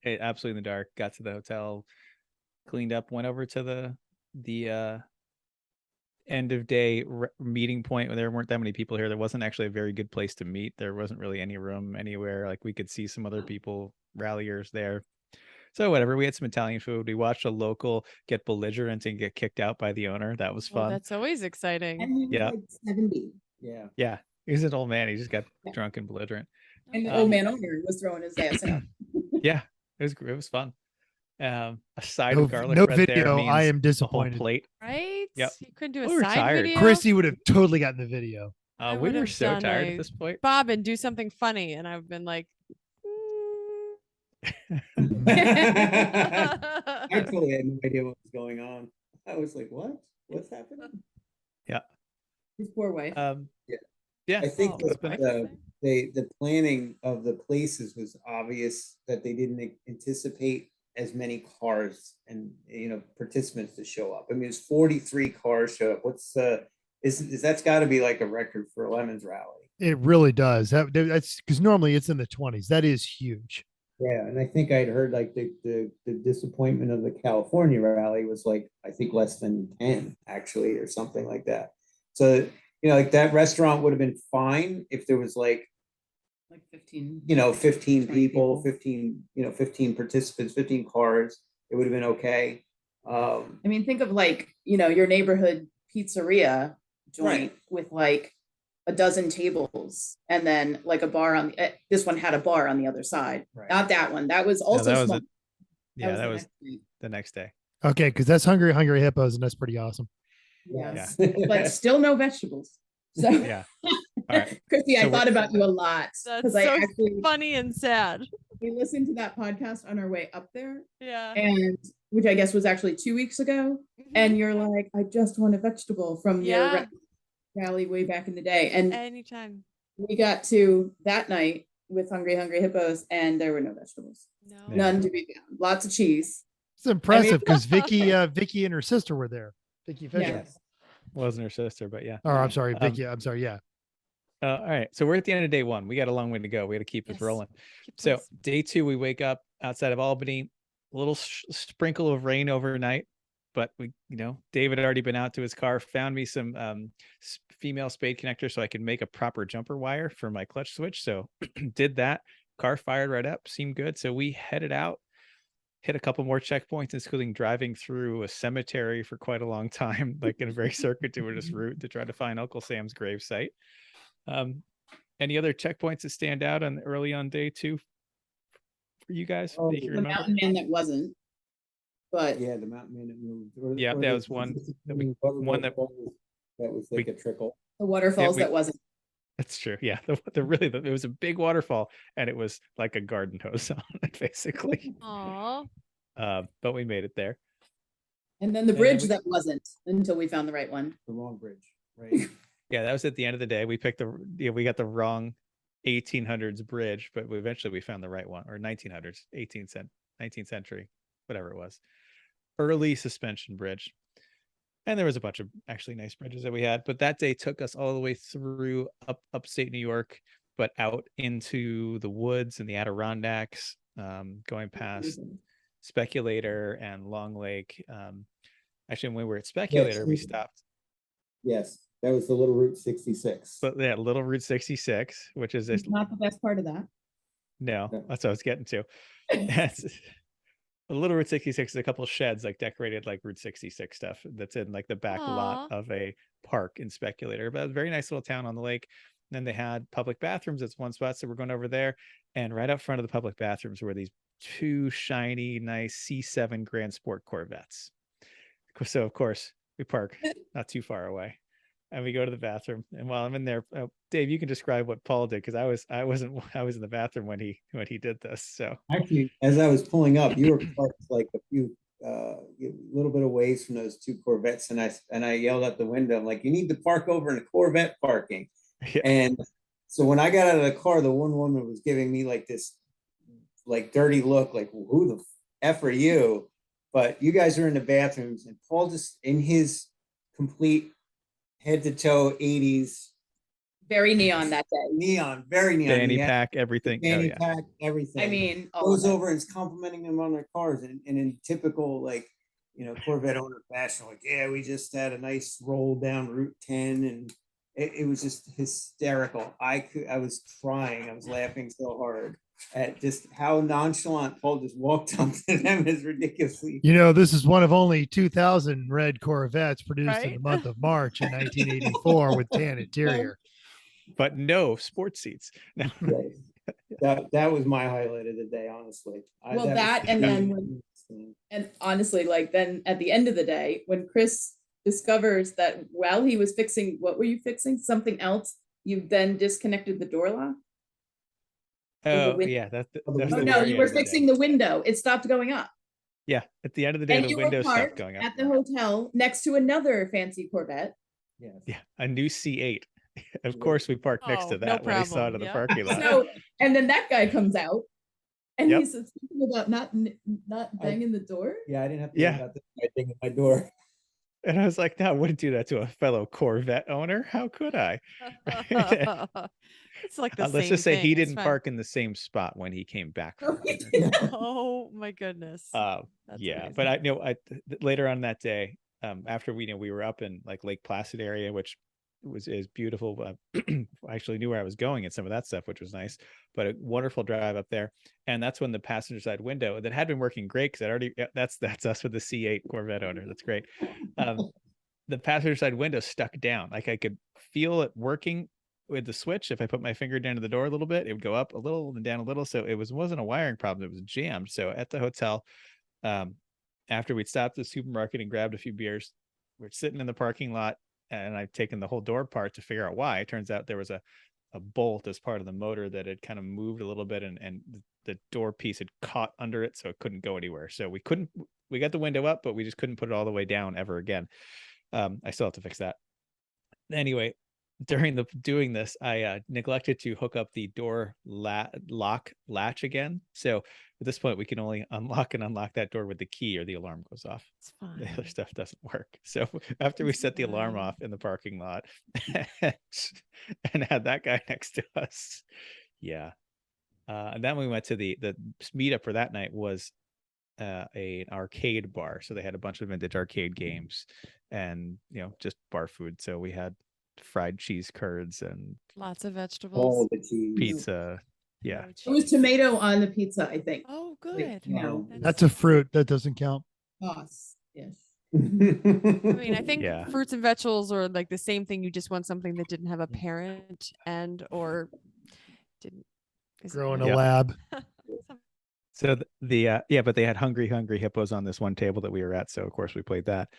Absolutely in the dark. Got to the hotel, cleaned up, went over to the end of day meeting point where there weren't that many people here. There wasn't actually a very good place to meet. There wasn't really any room anywhere. Like we could see some other people, ralliers there. So whatever, we had some Italian food. We watched a local get belligerent and get kicked out by the owner. That was Well, fun. that's always exciting. And he was Yeah. like 70. Yeah. He was an old man. He just got drunk and belligerent. And the old man owner was throwing his ass out. Yeah, it was fun. A side No, of garlic no bread there video. means I am a whole disappointed. plate. Right? Yep. You couldn't do a We were side tired. video. Chrissy would have totally gotten the video. I We would were have so done tired a at this point. Bobbin, do something funny, and I've been like, Actually, I had no idea what was going on. I was like, what? What's happening? His poor wife. Yeah, I think Oh, that that's the planning of the places was obvious, that they didn't anticipate as many cars and participants to show up. I mean, it's 43 cars show up. What's that's got to be like a record for a Lemons rally. It really does. That's because normally it's in the 20s. That is huge. Yeah, and I think I'd heard like the disappointment of the California rally was like, I think less than 10 actually, or something like that. So like that restaurant would have been fine if there was like 15. 15 20 people, people. 15 participants, 15 cars. It would have been okay. I mean, think of like, your neighborhood pizzeria joint Right. with like a dozen tables, and then like a bar this one had a bar on the other side. Right. Not that one. That was also that was small. it. Yeah, that the was next week. the next day. Okay, because that's Hungry Hippos, and that's pretty awesome. Yes. But still no vegetables. So Yeah. All right. Chrissy, I So thought about you a lot That's because so I actually funny and sad. we listened to that podcast on our way up there, Yeah. and which I guess was actually 2 weeks ago. And you're like, I just want a vegetable from Yeah. your rally way back in the day. And Anytime. we got to that night with Hungry Hippos, and there were no vegetables. No. Yeah. None to be found. Lots of cheese. It's impressive because Vicky and her sister were there. Vicky Fisher. Yes. Wasn't her sister, but yeah. Oh, I'm sorry, Vicky. I'm sorry. Yeah. All right. So we're at the end of day 1. We got a long way to go. We got to keep this Yes. rolling. Keep So this. day 2, we wake up outside of Albany, a little sprinkle of rain overnight, but we, David had already been out to his car, found me some female spade connectors so I could make a proper jumper wire for my clutch switch. So did that. Car fired right up, seemed good. So we headed out, hit a couple more checkpoints, including driving through a cemetery for quite a long time, like in a very circuitous route to try to find Uncle Sam's grave site. Any other checkpoints that stand out early on day 2 for you guys? Oh, that you The remember? mountain man that wasn't. But Yeah, the mountain man that moved. Yeah, that was one that was like a trickle. the waterfalls we- that wasn't. That's true. Yeah, it was a big waterfall, and it was like a garden hose on it, basically. Aw. But we made it there. And then the And bridge we- that wasn't, until we found the right one. The wrong bridge, right? Yeah, that was at the end of the day. We picked we got the wrong 1800s bridge, but eventually we found the right one, or 1900s, 19th century, whatever it was. Early suspension bridge. And there was a bunch of actually nice bridges that we had, but that day took us all the way through upstate New York, but out into the woods and the Adirondacks, going past Speculator and Long Lake. Actually, when we were at Speculator, we stopped. Yes, that was the Little Route 66. But yeah, Little Route 66, which is It's not the best part of that. no, that's what I was getting to. A Little Route 66 is a couple of sheds like decorated like Route 66 stuff that's in like the back lot of a park in Speculator, but a very nice little town on the lake. And then they had public bathrooms. It's one spot, so we're going over there, and right up front of the public bathrooms were these two shiny, nice C7 Grand Sport Corvettes. So of course we park not too far away, and we go to the bathroom. And while I'm in there, Dave, you can describe what Paul did, because I was in the bathroom when he did this. So actually, as I was pulling up, you were parked like a few little bit of ways from those two Corvettes, and I yelled out the window, I'm like, you need to park over in the Corvette parking. Yeah. And so when I got out of the car, the one woman was giving me like this like dirty look, like, well, who the F are you? But you guys are in the bathrooms, and Paul just in his complete head to toe 80s. Very neon that day. Neon, very neon. Fanny pack, everything. Fanny pack, everything. I mean, goes over and is complimenting them on their cars, and in typical like, you know, Corvette owner fashion, like, yeah, we just had a nice roll down Route 10, and it was just hysterical. I was crying. I was laughing so hard at just how nonchalant Paul just walked up to them. Is ridiculously. You know, this is one of only 2,000 red Corvettes produced in the month of March in 1984 with tan interior. But no sports seats. No. That was my highlight of the day, honestly. Well, and honestly, like then at the end of the day, when Chris discovers that while he was fixing, what were you fixing? Something else. You then disconnected the door lock. Oh yeah, that's no, you were fixing the window. It stopped going up. Yeah, at the end of the day, and the window stopped going up. At the hotel next to another fancy Corvette. Yeah, a new C8. Of course, we parked next to that when we saw it in the parking lot. So, and then that guy comes out, and he's thinking about not banging the door. Yeah, I didn't have to think about this guy banging my door. And I was like, no, I wouldn't do that to a fellow Corvette owner. How could I? It's like the let's just say he didn't park in the same spot when he came back from oh my goodness. Yeah, amazing. But I know later on that day, after we were up in like Lake Placid area, which is beautiful. I actually knew where I was going and some of that stuff, which was nice, but a wonderful drive up there. And that's when the passenger side window that had been working great, because that's us with the C8 Corvette owner. That's great. The passenger side window stuck down. Like I could feel it working with the switch. If I put my finger down to the door a little bit, it would go up a little and down a little. So it wasn't a wiring problem. It was jammed. So at the hotel, after we'd stopped at the supermarket and grabbed a few beers, we're sitting in the parking lot, and I've taken the whole door apart to figure out why. It turns out there was a bolt as part of the motor that had kind of moved a little bit, and the door piece had caught under it, so it couldn't go anywhere. So we got the window up, but we just couldn't put it all the way down ever again. I still have to fix that. Anyway, during doing this, I neglected to hook up the door lock latch again. So at this point, we can only unlock that door with the key, or the alarm goes off. It's fine. The other stuff doesn't work. So after we set the alarm off in the parking lot and had that guy next to us, and then we went to the meetup for that night was an arcade bar. So they had a bunch of vintage arcade games and just bar food. So we had fried cheese curds and lots of vegetables, all the cheese, pizza. Yeah, it was tomato on the pizza, I think. Oh, good. That's a fruit that doesn't count. Yes. I mean, I think fruits and vegetables are like the same thing. You just want something that didn't have a parent or didn't grow in a lab. So but they had hungry hippos on this one table that we were at. So of course we played that.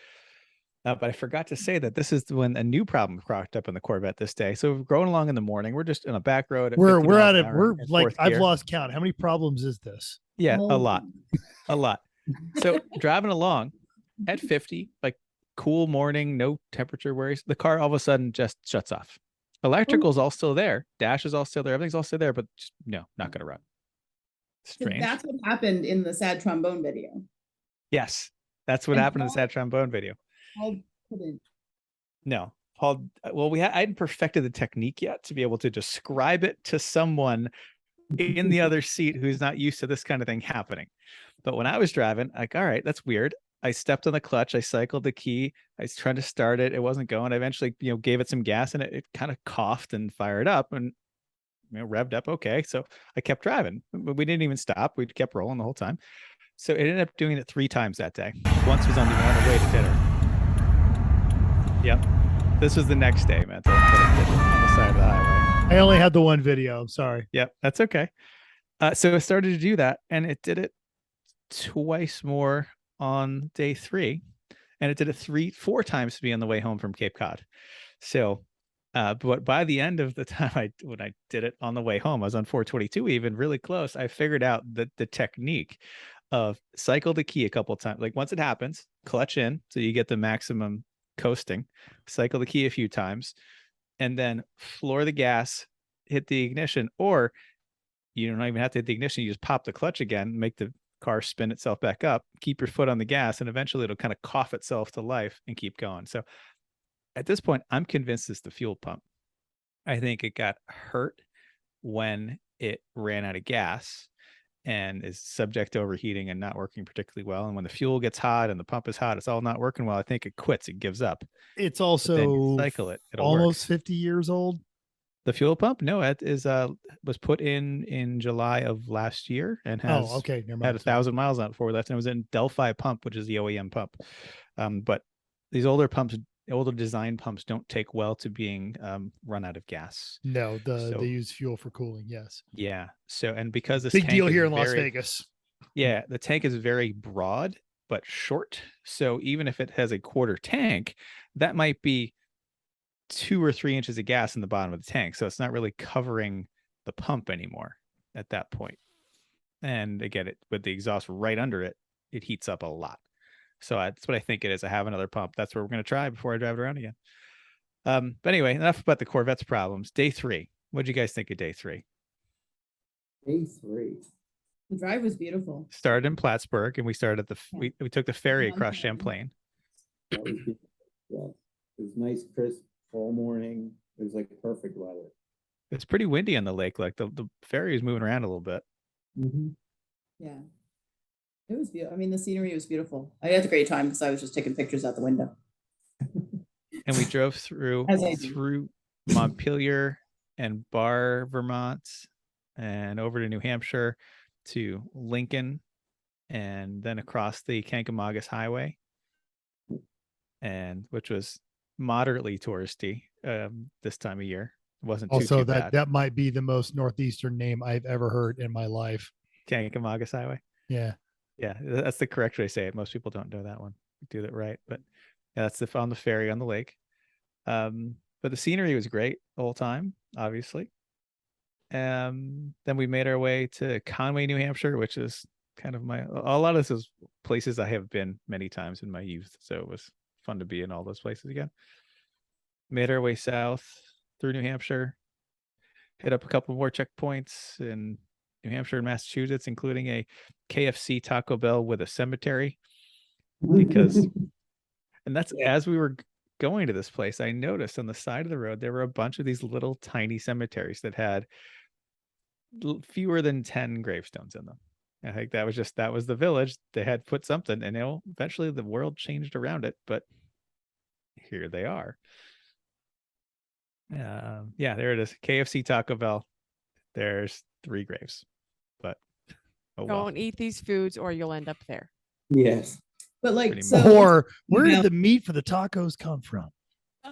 But I forgot to say that this is when a new problem cropped up in the Corvette this day. So we're going along in the morning. We're just in a back road. We're at it. We're like, I've lost count. How many problems is this? Yeah, a lot. So driving along at 50, like cool morning, no temperature worries. The car all of a sudden just shuts off. Electrical's all still there. Dash is all still there. Everything's all still there, but just not going to run. Strange. That's what happened in the sad trombone video. Yes, that's what happened in the sad trombone video. No, Paul. Well, I hadn't perfected the technique yet to be able to describe it to someone in the other seat who's not used to this kind of thing happening. But when I was driving, like, all right, that's weird. I stepped on the clutch. I cycled the key. I was trying to start it. It wasn't going. I eventually, gave it some gas, and it kind of coughed and fired up and revved up. Okay, so I kept driving. We didn't even stop. We kept rolling the whole time. So it ended up doing it 3 times that day. Once was on the way to dinner. Yep. This was the next day, man. That I did it on the side of the highway. I only had the one video. I'm sorry. Yep, that's okay. So I started to do that, and it did it twice more on day 3, and it did it 4 times to be on the way home from Cape Cod. So, but by the end of the time when I did it on the way home, I was on 422, even really close. I figured out that the technique of cycle the key a couple of times, like once it happens, clutch in so you get the maximum coasting, cycle the key a few times, and then floor the gas, hit the ignition, or you don't even have to hit the ignition. You just pop the clutch again, make the car spin itself back up, keep your foot on the gas, and eventually it'll kind of cough itself to life and keep going. So at this point, I'm convinced it's the fuel pump. I think it got hurt when it ran out of gas and is subject to overheating and not working particularly well. And when the fuel gets hot and the pump is hot, it's all not working well. I think it quits. It gives up. It's also cycle it. It'll almost work. 50 years old. The fuel pump? No, it is was put in July of last year and has had 1,000 miles on it before we left. And it was in Delphi pump, which is the OEM pump. But these older design pumps don't take well to being run out of gas. No, they use fuel for cooling. Yes. Yeah. So, and because this big deal here in Las Vegas. Yeah, the tank is very broad but short. So even if it has a quarter tank, that might be 2 or 3 inches of gas in the bottom of the tank. So it's not really covering the pump anymore at that point. And again, with the exhaust right under it, it heats up a lot. So that's what I think it is. I have another pump. That's what we're going to try before I drive it around again. But anyway, enough about the Corvette's problems. Day 3. What did you guys think of day 3? Day 3. The drive was beautiful. Started in Plattsburgh, and we started at we took the ferry across Champlain. That was beautiful. Yeah, it was nice, crisp fall morning. It was like perfect weather. It's pretty windy on the lake. Like the ferry is moving around a little bit. Mm-hmm. Yeah. It was beautiful. I mean, the scenery was beautiful. I had a great time because I was just taking pictures out the window. And we drove through Montpelier and Barre, Vermont, and over to New Hampshire to Lincoln, and then across the Kankomagas Highway, and which was moderately touristy this time of year. It wasn't too bad. That might be the most northeastern name I've ever heard in my life. Kankomagas Highway. Yeah. Yeah, that's the correct way to say it. Most people don't know that one. Do that right, but yeah, that's on the ferry on the lake. But the scenery was great the whole time, obviously. Then we made our way to Conway, New Hampshire, which is kind of a lot of this is places I have been many times in my youth, so it was fun to be in all those places again. Made our way south through New Hampshire, hit up a couple more checkpoints in New Hampshire and Massachusetts, including a KFC Taco Bell with a cemetery. And that's as we were going to this place, I noticed on the side of the road there were a bunch of these little tiny cemeteries that had fewer than 10 gravestones in them. I think that was the village. They had put something, and eventually the world changed around it, but here they are. Yeah, there it is. KFC Taco Bell. There's 3 graves. But don't eat these foods or you'll end up there. Yes. But like, or where did the meat for the tacos come from?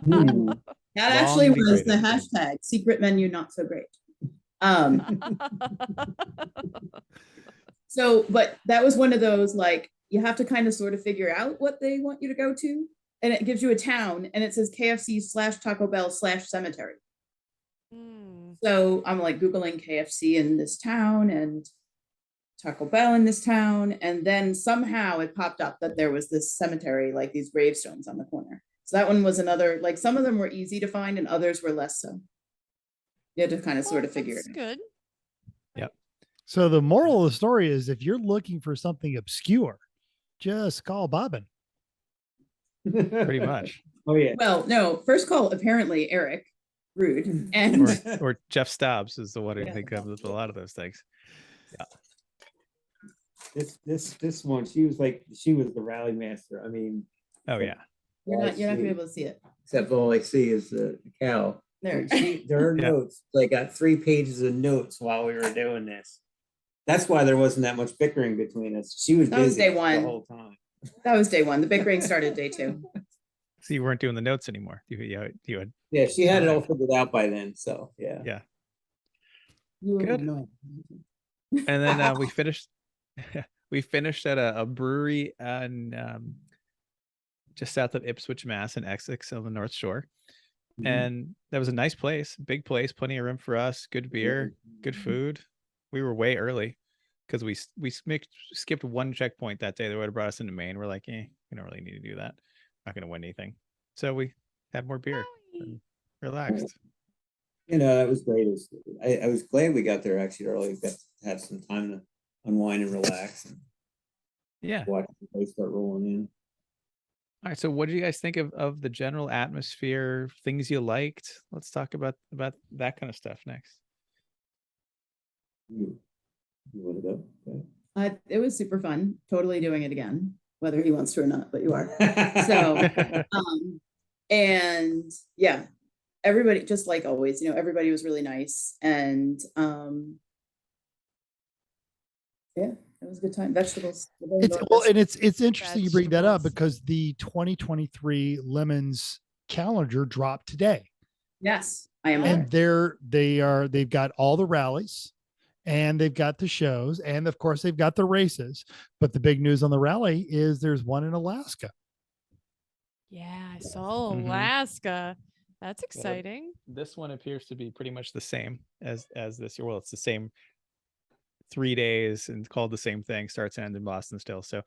That actually was the hashtag secret menu not so great. So, but that was one of those, like, you have to kind of sort of figure out what they want you to go to. And it gives you a town and it says KFC / Taco Bell / cemetery. So I'm like Googling KFC in this town and Taco Bell in this town. And then somehow it popped up that there was this cemetery, like these gravestones on the corner. So that one was another, like some of them were easy to find and others were less so. You had to kind of sort of figure it out. Good. Yep. So the moral of the story is if you're looking for something obscure, just call Bobbin. Pretty much. Oh yeah. Well, no, first call apparently Eric, rude, and or Jeff Stobbs is the one I Yeah. think of with a lot of those things. This one, she was the rally master. I mean, Oh yeah. you're not gonna be able to see it. except all I see is the cow. There. There are Yeah. notes. I got 3 pages of notes while we were doing this. That's why there wasn't that much bickering between us. She was That was busy day the one. whole time. That was day one. The bickering started day 2. So you weren't doing the notes anymore. You had Yeah, she had it all figured out by then. So yeah. yeah. You were Good. annoying. And then we finished at a brewery on just south of Ipswich, Mass, in Essex on the North Shore. Mhm. And that was a nice place, big place, plenty of room for us, good beer, good food. We were way early because we skipped one checkpoint that day that would have brought us into Maine. We're like, we don't really need to do that. Not going to win anything. So we had more beer and relaxed. That was great. I was glad we got there actually early. We got to have some time to unwind and relax and Yeah. watch the place start rolling in. All right. So what do you guys think of the general atmosphere, things you liked? Let's talk about that kind of stuff next. You want to go? It was super fun. Totally doing it again, whether he wants to or not, but you are. So, and yeah, everybody, just like always, everybody was really nice, and yeah, it was a good time. Vegetables. It's interesting you bring that up Vegetables. because the 2023 Lemons calendar dropped today. Yes, I am. And they've got all the rallies and they've got the shows and of course they've got the races. But the big news on the rally is there's one in Alaska. Yeah, I saw Mhm. Alaska. That's exciting. This one appears to be pretty much the same as this year. Well, it's the same 3 days and called the same thing, starts and ends in Boston still. So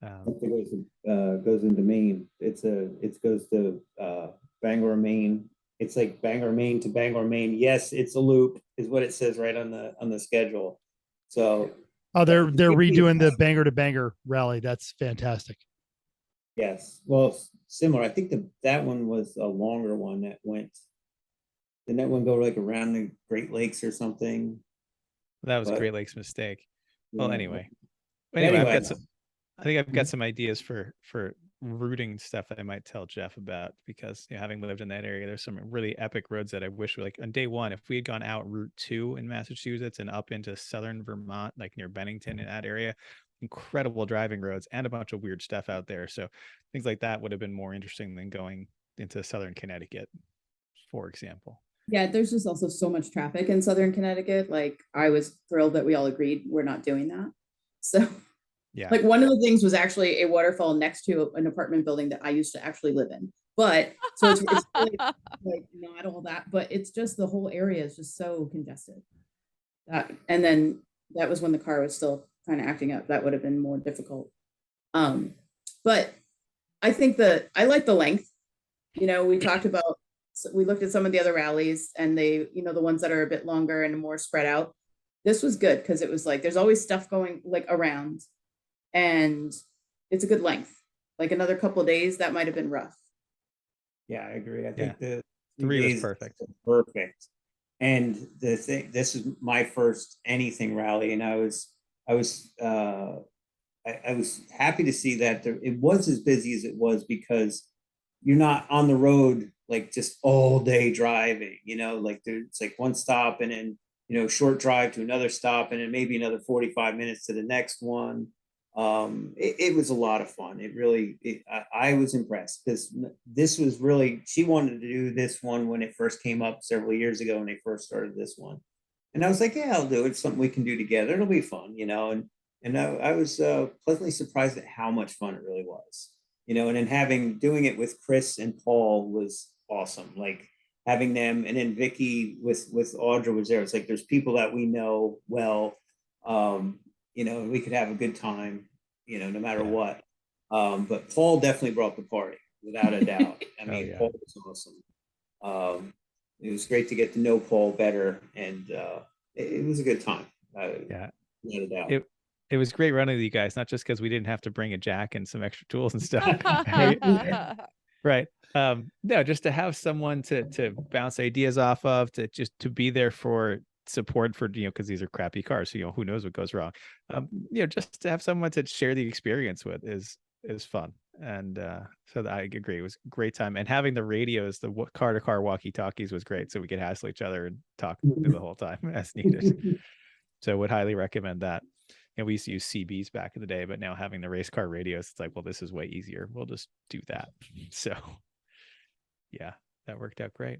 It goes into Maine. It goes to Bangor, Maine. It's like Bangor, Maine to Bangor, Maine. Yes, it's a loop, is what it says right on the schedule. So they're redoing the Bangor to Bangor rally. That's fantastic. Yes, well, similar. I think that one was a longer one that went. Didn't that one go like around the Great Lakes or something? that was But- Great Lakes mistake. Well, Yeah. anyway, Anyway. I think I've got some ideas for routing stuff that I might tell Jeff about because having lived in that area, there's some really epic roads that I wish like on day one, if we had gone out Route 2 in Massachusetts and up into southern Vermont, like near Bennington in that area, incredible driving roads and a bunch of weird stuff out there. So things like that would have been more interesting than going into southern Connecticut, for example. Yeah, there's just also so much traffic in Southern Connecticut. Like, I was thrilled that we all agreed we're not doing that. So, Yeah. like, one of the things was actually a waterfall next to an apartment building that I used to actually live in. But so it's really, like not all that, but it's just the whole area is just so congested. And then that was when the car was still kind of acting up. That would have been more difficult. But I think I like the length. We talked about, we looked at some of the other rallies and they, the ones that are a bit longer and more spread out. This was good because it was like, there's always stuff going like around and it's a good length. Like another couple of days, that might've been rough. Yeah, I agree. I think the 3 was days perfect. Perfect. And this is my first anything rally, and I was happy to see that it was as busy as it was because you're not on the road like just all day driving, like it's like one stop and then short drive to another stop and then maybe another 45 minutes to the next one. It was a lot of fun. I was impressed because this was really, she wanted to do this one when it first came up several years ago when they first started this one. And I was like, yeah, I'll do it. It's something we can do together. It'll be fun, and I was pleasantly surprised at how much fun it really was, and then doing it with Chris and Paul was awesome. Like having them, and then Vicky with Audra was there. It's like, there's people that we know well, we could have a good time, no matter what. But Paul definitely brought the party without a doubt. I mean, yeah. Paul was awesome. It was great to get to know Paul better, and it was a good time. Yeah. Without a doubt. It was great running with you guys, not just because we didn't have to bring a jack and some extra tools and stuff. Right. No, just to have someone to bounce ideas off of, to be there for support for, because these are crappy cars, so who knows what goes wrong. Just to have someone to share the experience with is fun. And so I agree, it was a great time. And having the radios, the car to car walkie talkies was great, so we could hassle each other and talk through the whole time as needed. So would highly recommend that. And we used to use CBs back in the day, but now having the race car radios, it's like, well, this is way easier. We'll just do that. So yeah, that worked out great.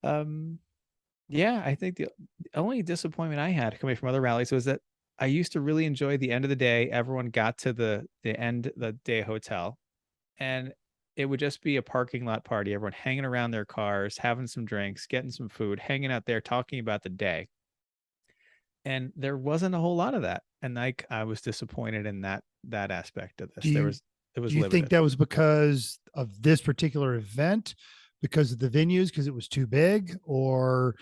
Yeah, I think the only disappointment I had coming from other rallies was that I used to really enjoy the end of the day. Everyone got to the end of the day hotel, and it would just be a parking lot party. Everyone hanging around their cars, having some drinks, getting some food, hanging out there, talking about the day. And there wasn't a whole lot of that. And I was disappointed in that aspect of this. It was Do you limited. think that was because of this particular event, because of the venues, because it was too big, or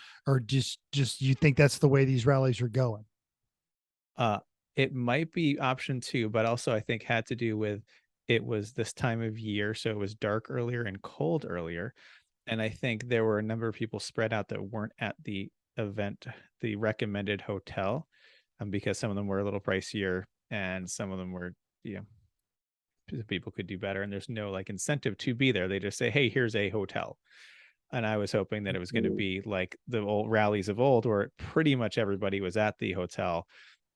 just you think that's the way these rallies are going? It might be option 2, but also I think had to do with it was this time of year, so it was dark earlier and cold earlier. And I think there were a number of people spread out that weren't at the event, the recommended hotel, because some of them were a little pricier and some of them were, people could do better, and there's no like incentive to be there. They just say, hey, here's a hotel. And I was hoping that it was going to be like the old rallies of old, where pretty much everybody was at the hotel,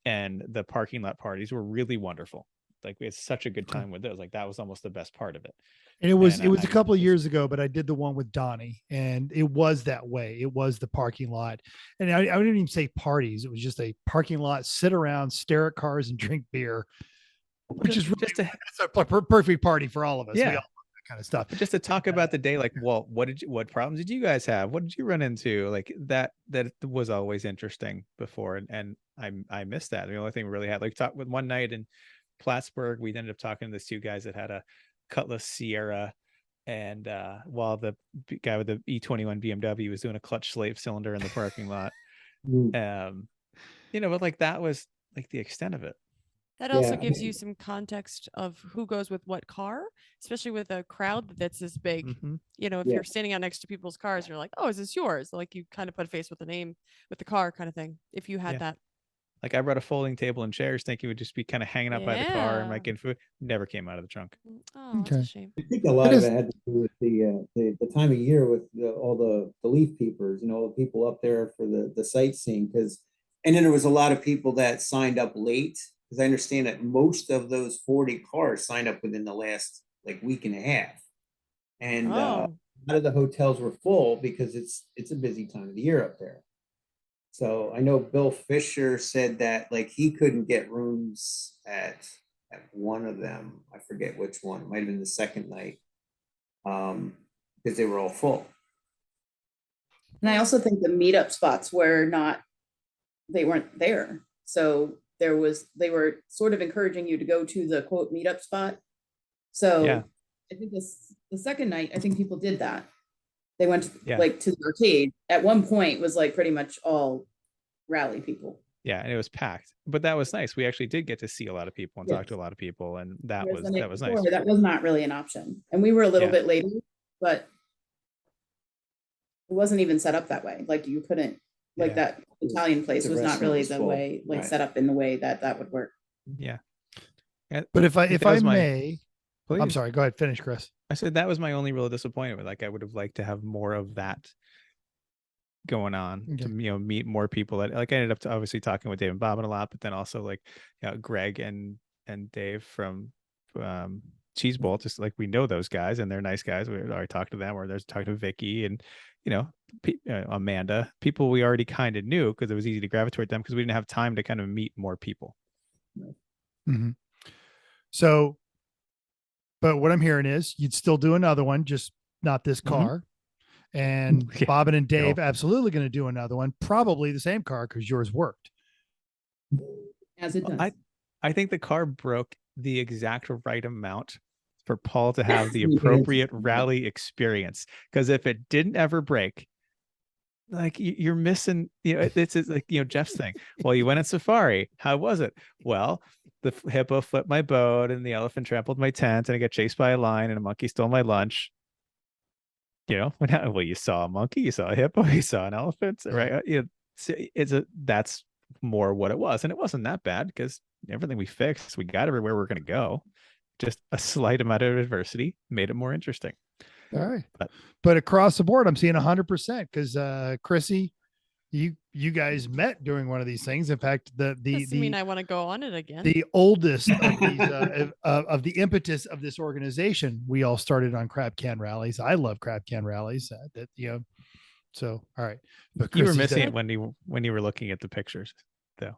and the parking lot parties were really wonderful. Like we had such a good time with those. Like that was almost the best part of it. And it was a couple of years ago, but I did the one with Donnie, and it was that way. It was the parking lot, and I didn't even say parties. It was just a parking lot, sit around, stare at cars, and drink beer, which is really, it's a perfect party for all of us. Yeah. We all love that kind of stuff. Just to talk about the day, like, well, what problems did you guys have? What did you run into? Like that was always interesting before, and I missed that. The only thing we really had, like, talk with one night in Plattsburgh, we ended up talking to these 2 guys that had a Cutlass Sierra, and while the guy with the E21 BMW was doing a clutch slave cylinder in the parking lot. But like that was like the extent of it. That also gives you some context of who goes with what car, especially with a crowd that's this big. Mm-hmm. If you're standing out next to people's cars, you're like, oh, is this yours? Like you kind of put a face with the name with the car kind of thing. If you had that. Like I brought a folding table and chairs thinking it would just be kind of hanging out by the car and making food. Never came out of the trunk. Oh, that's a shame. I think a lot of it had to do with the time of year with all the leaf peepers, all the people up there for the sightseeing. And then there was a lot of people that signed up late, because I understand that most of those 40 cars signed up within the last week and a half. And a lot of the hotels were full because it's a busy time of the year up there. So I know Bill Fisher said that he couldn't get rooms at one of them. I forget which one. It might have been the second night, because they were all full. And I also think the meetup spots they weren't there. So they were sort of encouraging you to go to the quote meetup spot. So I think the second night, I think people did that. They went to the arcade. At one point was pretty much all rally people. Yeah, and it was packed, but that was nice. We actually did get to see a lot of people and talk to a lot of people, and that was nice. That was not really an option, and we were a little bit later, but it wasn't even set up that way. You couldn't that Italian place was not really the way set up in the way that would work. Yeah. But if I may, please. I'm sorry. Go ahead. Finish, Chris. I said that was my only real disappointment. I would have liked to have more of that going on, to meet more people. That I ended up obviously talking with Dave and Bobbin a lot, but then also Greg and Dave from Cheese Bowl. Just we know those guys and they're nice guys. We already talked to them, or there's talked to Vicky and Amanda, people we already kind of knew, because it was easy to gravitate them because we didn't have time to kind of meet more people. Mm-hmm. So, but what I'm hearing is you'd still do another one, just not this car. Mm-hmm. And Bobbin and Dave absolutely going to do another one, probably the same car, because yours worked. As it does. I think the car broke the exact right amount for Paul to have the appropriate rally experience. Because if it didn't ever break, you're missing, it's Jeff's thing. Well, you went on safari. How was it? Well, the hippo flipped my boat, and the elephant trampled my tent, and I got chased by a lion, and a monkey stole my lunch. Well, you saw a monkey, you saw a hippo, you saw an elephant, right? That's more what it was, and it wasn't that bad because everything we fixed, we got everywhere we're going to go. Just a slight amount of adversity made it more interesting. All right, but across the board, I'm seeing 100% because Chrissy, you guys met during one of these things. In fact, I mean I want to go on it again. The oldest of these of the impetus of this organization, we all started on crab can rallies. I love crab can rallies. So all right, but you were missing it when you were looking at the pictures, though.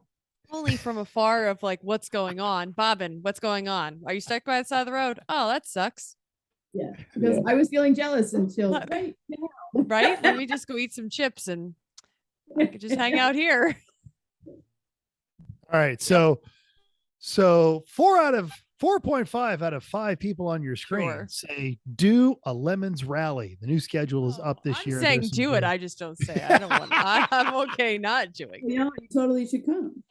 Only from afar of like, what's going on, Bobbin? What's going on? Are you stuck by the side of the road? Oh, that sucks. Yeah, because I was feeling jealous until right now. Right? Let me just go eat some chips and I could just hang out here. All right, so 4.5 out of 5 people on your screen say do a Lemons rally. The new schedule is up this year. I'm saying do it. I just don't say it. I don't want. I'm okay not doing it. You totally should come.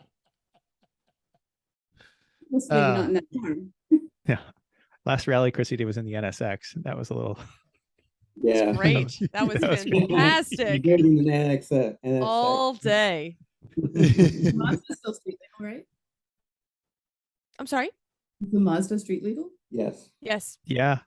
Maybe not in that time. Yeah. Last rally Chrissy did was in the NSX. That was a little. Yeah. Great. That was fantastic. You in the NSX. All day. Mazda still street legal, right? I'm sorry? Is the Mazda street legal? Yes. Yes. Yeah.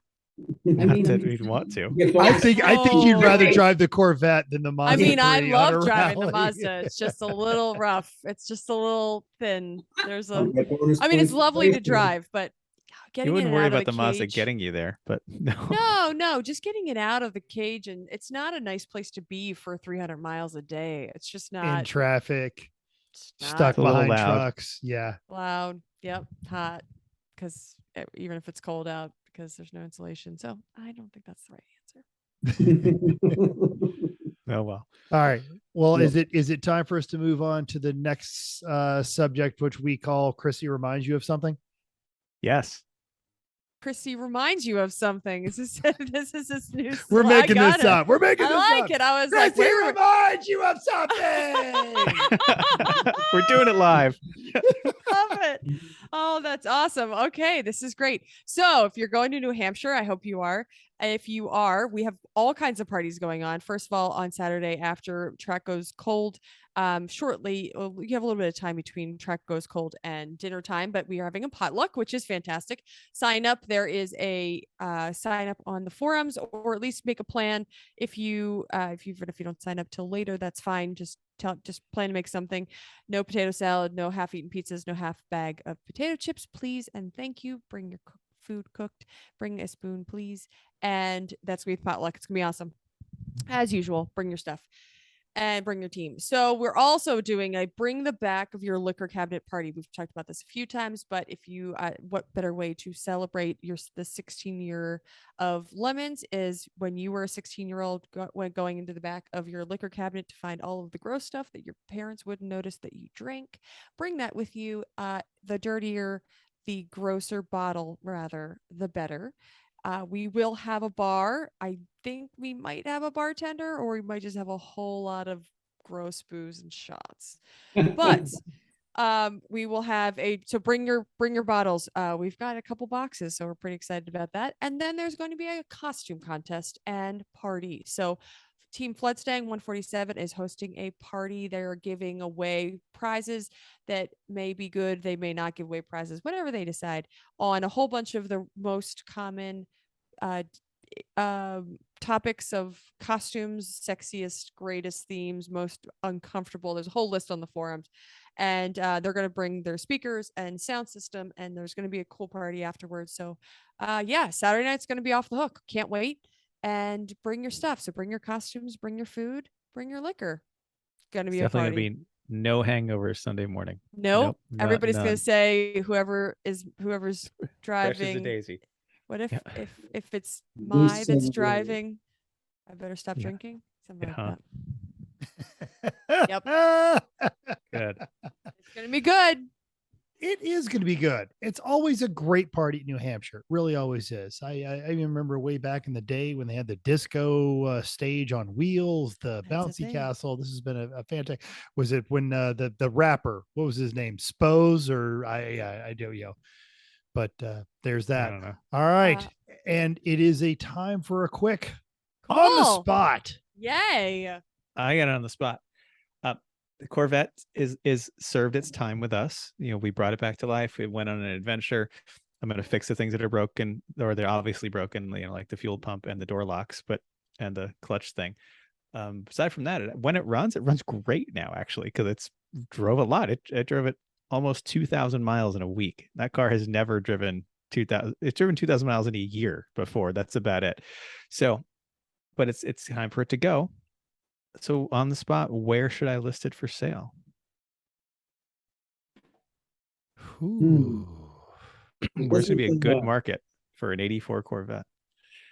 Not that we'd want to. I think you'd rather drive the Corvette than the Mazda. I mean, I 3 love on a driving the rally. Mazda. It's just a little rough. It's just a little thin. There's a. You get bonus I mean, it's points lovely to for drive, but getting You wouldn't in and worry out of about the Mazda cage- getting you there, but no. No, just getting it out of the cage, and it's not a nice place to be for 300 miles a day. It's just not In traffic, it's not stuck a little behind loud. trucks. Yeah. loud. Yep, hot. Because even if it's cold out, because there's no insulation. So I don't think that's the right answer. Oh well. All right. Well, Yeah. is it time for us to move on to the next subject, which we call Chrissy reminds you of something? Yes. Chrissy reminds you of something. This is this new. We're I making got this it. up. We're making I this like up. it. I was Chrissy like, wait a minute. reminds you of something. We're doing it live. Love it. Oh, that's awesome. Okay, this is great. So if you're going to New Hampshire, I hope you are. If you are, we have all kinds of parties going on. First of all, on Saturday after track goes cold, shortly, you have a little bit of time between track goes cold and dinner time, but we are having a potluck, which is fantastic. Sign up. There is a sign up on the forums, or at least make a plan. If you don't sign up till later, that's fine. Just plan to make something. No potato salad, no half-eaten pizzas, no half bag of potato chips, please and thank you. Bring your food cooked. Bring a spoon, please. And that's gonna be potluck. It's gonna be awesome. As usual, bring your stuff and bring your team. So we're also doing a bring the back of your liquor cabinet party. We've talked about this a few times, but if you, what better way to celebrate the 16-year of Lemons is when you were a 16-year-old going into the back of your liquor cabinet to find all of the gross stuff that your parents wouldn't notice that you drank. Bring that with you. The dirtier, the grosser bottle, rather, the better. We will have a bar. I think we might have a bartender, or we might just have a whole lot of gross booze and shots. But we will have so bring your bottles. We've got a couple boxes, so we're pretty excited about that. And then there's going to be a costume contest and party. So Team Floodstang 147 is hosting a party. They're giving away prizes that may be good. They may not give away prizes, whatever they decide, on a whole bunch of the most common topics of costumes, sexiest, greatest themes, most uncomfortable. There's a whole list on the forums. And they're going to bring their speakers and sound system, and there's going to be a cool party afterwards. So yeah, Saturday night's going to be off the hook. Can't wait. And bring your stuff. So bring your costumes, bring your food, bring your liquor. Gonna be Definitely a party. gonna be no hangovers Sunday morning. Nope. Nope, Everybody's gonna none. say whoever's Fresh as a driving. daisy. What if Yeah. if it's Bruce my said that's no. driving? I better stop Yeah. drinking. Something Yeah. like that. Yep. Good. It's gonna be good. It is going to be good. It's always a great party in New Hampshire. Really always is. I even remember way back in the day when they had the disco stage on wheels, the That's a bouncy thing. castle. This has been a fantastic. Was it when the rapper, what was his name? Spose or I do, but there's I that. don't know. All right. And it is a time for a quick on the Cool. spot. Yay. I got it on the spot. The Corvette is served its time with us. We brought it back to life. It went on an adventure. I'm going to fix the things that are broken, or they're obviously broken, like the fuel pump and the door locks, and the clutch thing. Aside from that, when it runs great now, actually, because it's drove a lot. It drove it almost 2,000 miles in a week. That car has never driven 2,000. It's driven 2,000 miles in a year before. That's about it. So, but it's time for it to go. So on the spot, where should I list it for sale? Ooh. Where's going to be a Doesn't good market for an 84 Corvette?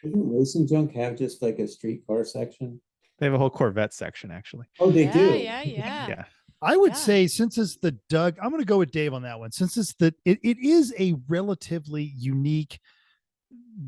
Doesn't Racing Junk have just like a street car section? They have a whole Corvette section, actually. Oh, they do. Yeah. I would Yeah. say since it's the Doug, I'm going to go with Dave on that one. Since it's it is a relatively unique,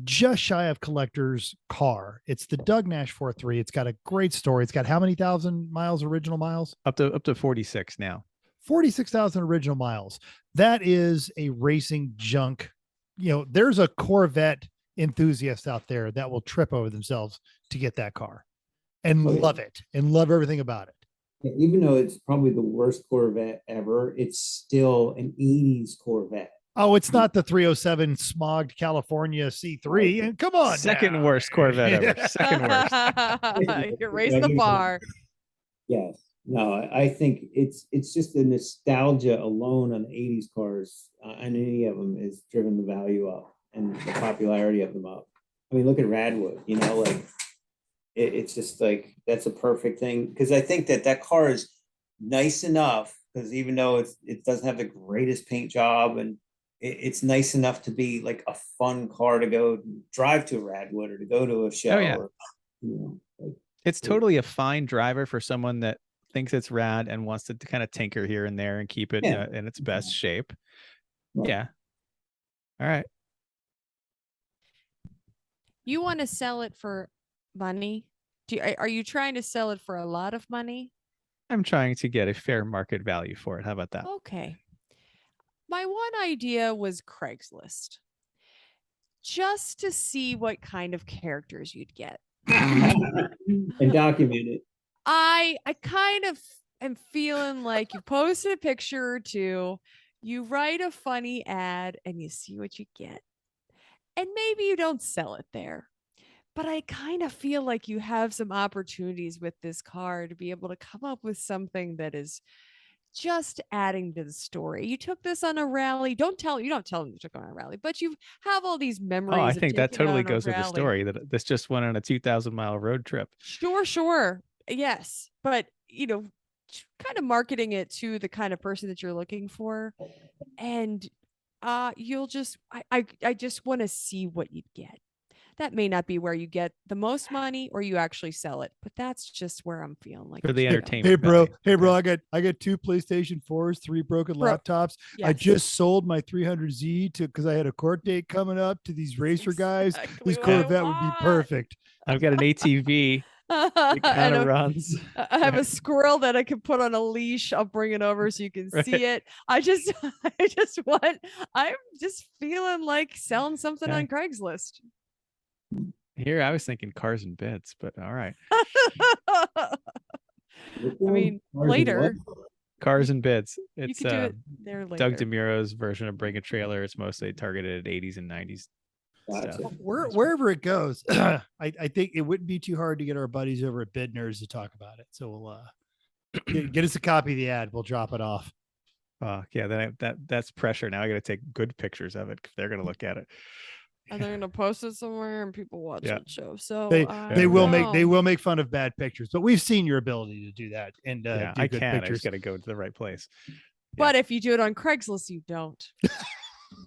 just shy of collector's car. It's the Doug Nash 4.3. It's got a great story. It's got how many thousand miles, original miles? Up to 46 now. 46,000 original miles. That is a racing junk. There's a Corvette enthusiast out there that will trip over themselves to get that car and love it and love everything about it. Yeah, even though it's probably the worst Corvette ever, it's still an 80s Corvette. Oh, it's not the 307 smogged California C3. And come on. Second now. worst Corvette ever. Second worst. You raised the bar. Yes. No, I think it's just the nostalgia alone on 80s cars and any of them has driven the value up and the popularity of them up. I mean, look at Radwood, it's just like, that's a perfect thing. Because I think that car is nice enough, because even though it doesn't have the greatest paint job, and it's nice enough to be like a fun car to go drive to Radwood or to go to a show. Oh, yeah. Or, It's totally a fine driver for someone that thinks it's rad and wants to kind of tinker here and there and keep it in its best shape. Right. Yeah. All right. You want to sell it for money? Are you trying to sell it for a lot of money? I'm trying to get a fair market value for it. How about that? Okay. My one idea was Craigslist, just to see what kind of characters you'd get. and document it. I kind of am feeling like you posted a picture or two, you write a funny ad, and you see what you get. And maybe you don't sell it there. But I kind of feel like you have some opportunities with this car to be able to come up with something that is just adding to the story. You took this on a rally. You don't tell them you took it on a rally, but you have all these memories. Oh, I of think that taking it totally on a goes with the rally. story that this just went on a 2,000-mile road trip. Sure. Yes. But, kind of marketing it to the kind of person that you're looking for. And you'll just, I just want to see what you'd get. That may not be where you get the most money or you actually sell it, but that's just where I'm feeling like For the you should go. entertainment. Hey bro, value. I got 2 PlayStation 4s, 3 broken Bro, laptops. I yes. just sold my 300Z because I had a court date coming up to these racer guys. Exactly This what I Corvette would be want. perfect. I've got an ATV. It kind And of runs. I have a squirrel that I can put on a leash. I'll bring it over so you can Right. see it. I'm just feeling like selling something on Craigslist. Here, I was thinking cars and beds, but all right. I mean, later Cars and bids. you It's could do it there later. Doug DeMuro's version of Bring a Trailer. It's mostly targeted at 80s and 90s Gotcha. stuff. Wherever it goes, I think it wouldn't be too hard to get our buddies over at Bid Nerds to talk about it. So we'll get us a copy of the ad. We'll drop it off. Yeah, then that's pressure. Now I got to take good pictures of it if they're going to look at it. And they're gonna post it somewhere and people watch Yeah. that show. So They will make fun of bad pictures, but we've seen your ability to do that and Yeah, do I good can. I pictures. just got to go to the right place. But if you do it on Craigslist, you don't.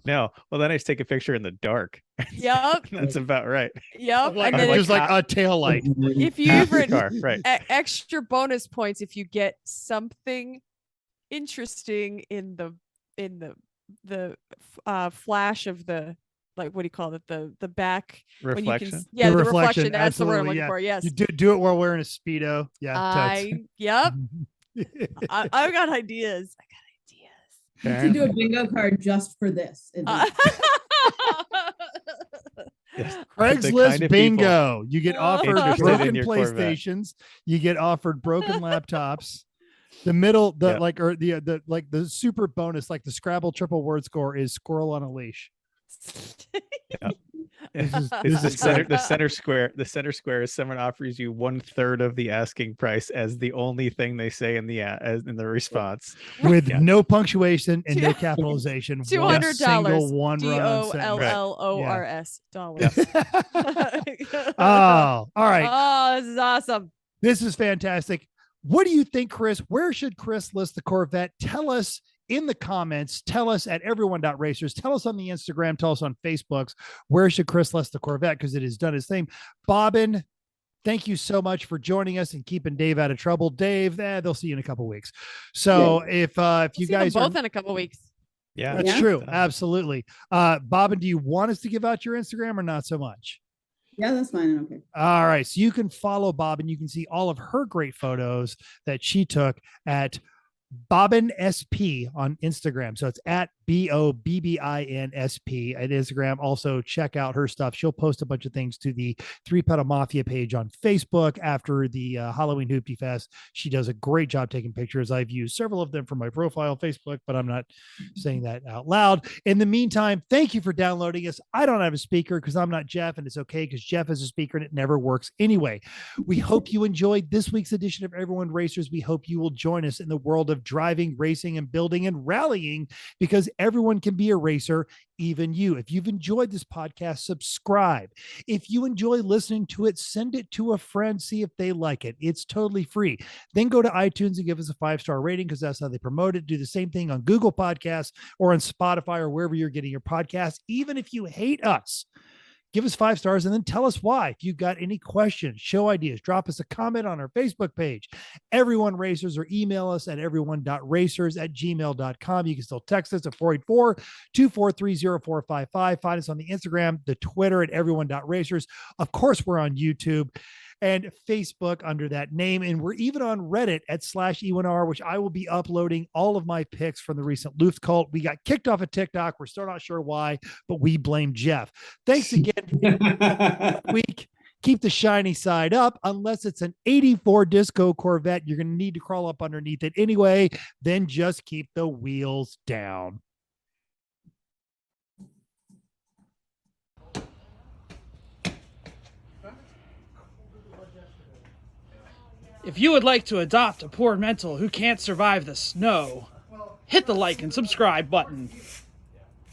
No, well then I just take a picture in the dark. Yep. That's about right. Yep. Like, And then just like a tail light. if you Half the even car, right? extra bonus points if you get something interesting in the flash of the, like, what do you call it, the back when you can Reflection. yeah, the reflection, reflection, that's the word I'm absolutely, looking for. Yes. You do it while wearing a Speedo. Yeah. Yep. I've got ideas. You should do a bingo card just for this. Yes. Craigslist kind of bingo. You get offered interested in broken your Corvette. PlayStations. You get offered broken laptops. The middle, Yep. the super bonus, like the Scrabble triple word score is squirrel on a leash. This is the center square. The center square is someone offers you 1/3 of the asking price as the only thing they say in the response, with Yeah. no punctuation and no capitalization. $200. Single one run DOLLORS dollars. Oh, all right. Oh, this is awesome. This is fantastic. What do you think, Chris? Where should Chris list the Corvette? Tell us in the comments. Tell us at everyone.racers. Tell us on the Instagram. Tell us on Facebooks. Where should Chris list the Corvette? Because it has done its thing. Bobbin, thank you so much for joining us and keeping Dave out of trouble. Dave, they'll see you in a couple weeks. So if you guys both in a couple weeks. Yeah, that's true. Absolutely. Bobbin, do you want us to give out your Instagram or not so much? Yeah, that's fine. Okay. All right. So you can follow Bobbin. You can see all of her great photos that she took at Bobbin SP on Instagram. So it's at BOBBINSP at Instagram. Also check out her stuff. She'll post a bunch of things to the Three Pedal Mafia page on Facebook after the Halloween Hoopty Fest. She does a great job taking pictures. I've used several of them for my profile on Facebook, but I'm not saying that out loud. In the meantime, thank you for downloading us. I don't have a speaker because I'm not Jeff, and it's okay because Jeff is a speaker and it never works anyway. We hope you enjoyed this week's edition of Everyone Racers. We hope you will join us in the world of driving, racing, and building and rallying, because everyone can be a racer, even you. If you've enjoyed this podcast, subscribe. If you enjoy listening to it, send it to a friend, see if they like it. It's totally free. Then go to iTunes and give us a 5-star rating, because that's how they promote it. Do the same thing on Google Podcasts or on Spotify or wherever you're getting your podcasts. Even if you hate us, give us 5 stars and then tell us why. If you've got any questions, show ideas, drop us a comment on our Facebook page, Everyone Racers, or email us at everyone.racers@gmail.com. You can still text us at 484-243-0455. Find us on the Instagram, the Twitter at everyone.racers. Of course, we're on YouTube and Facebook under that name. And we're even on Reddit at /E1R, which I will be uploading all of my picks from the recent Luft cult. We got kicked off of TikTok. We're still not sure why, but we blame Jeff. Thanks again. Week. Keep the shiny side up. Unless it's an 84 Disco Corvette, you're going to need to crawl up underneath it anyway. Then just keep the wheels down. If you would like to adopt a poor mental who can't survive the snow, hit the like and subscribe button.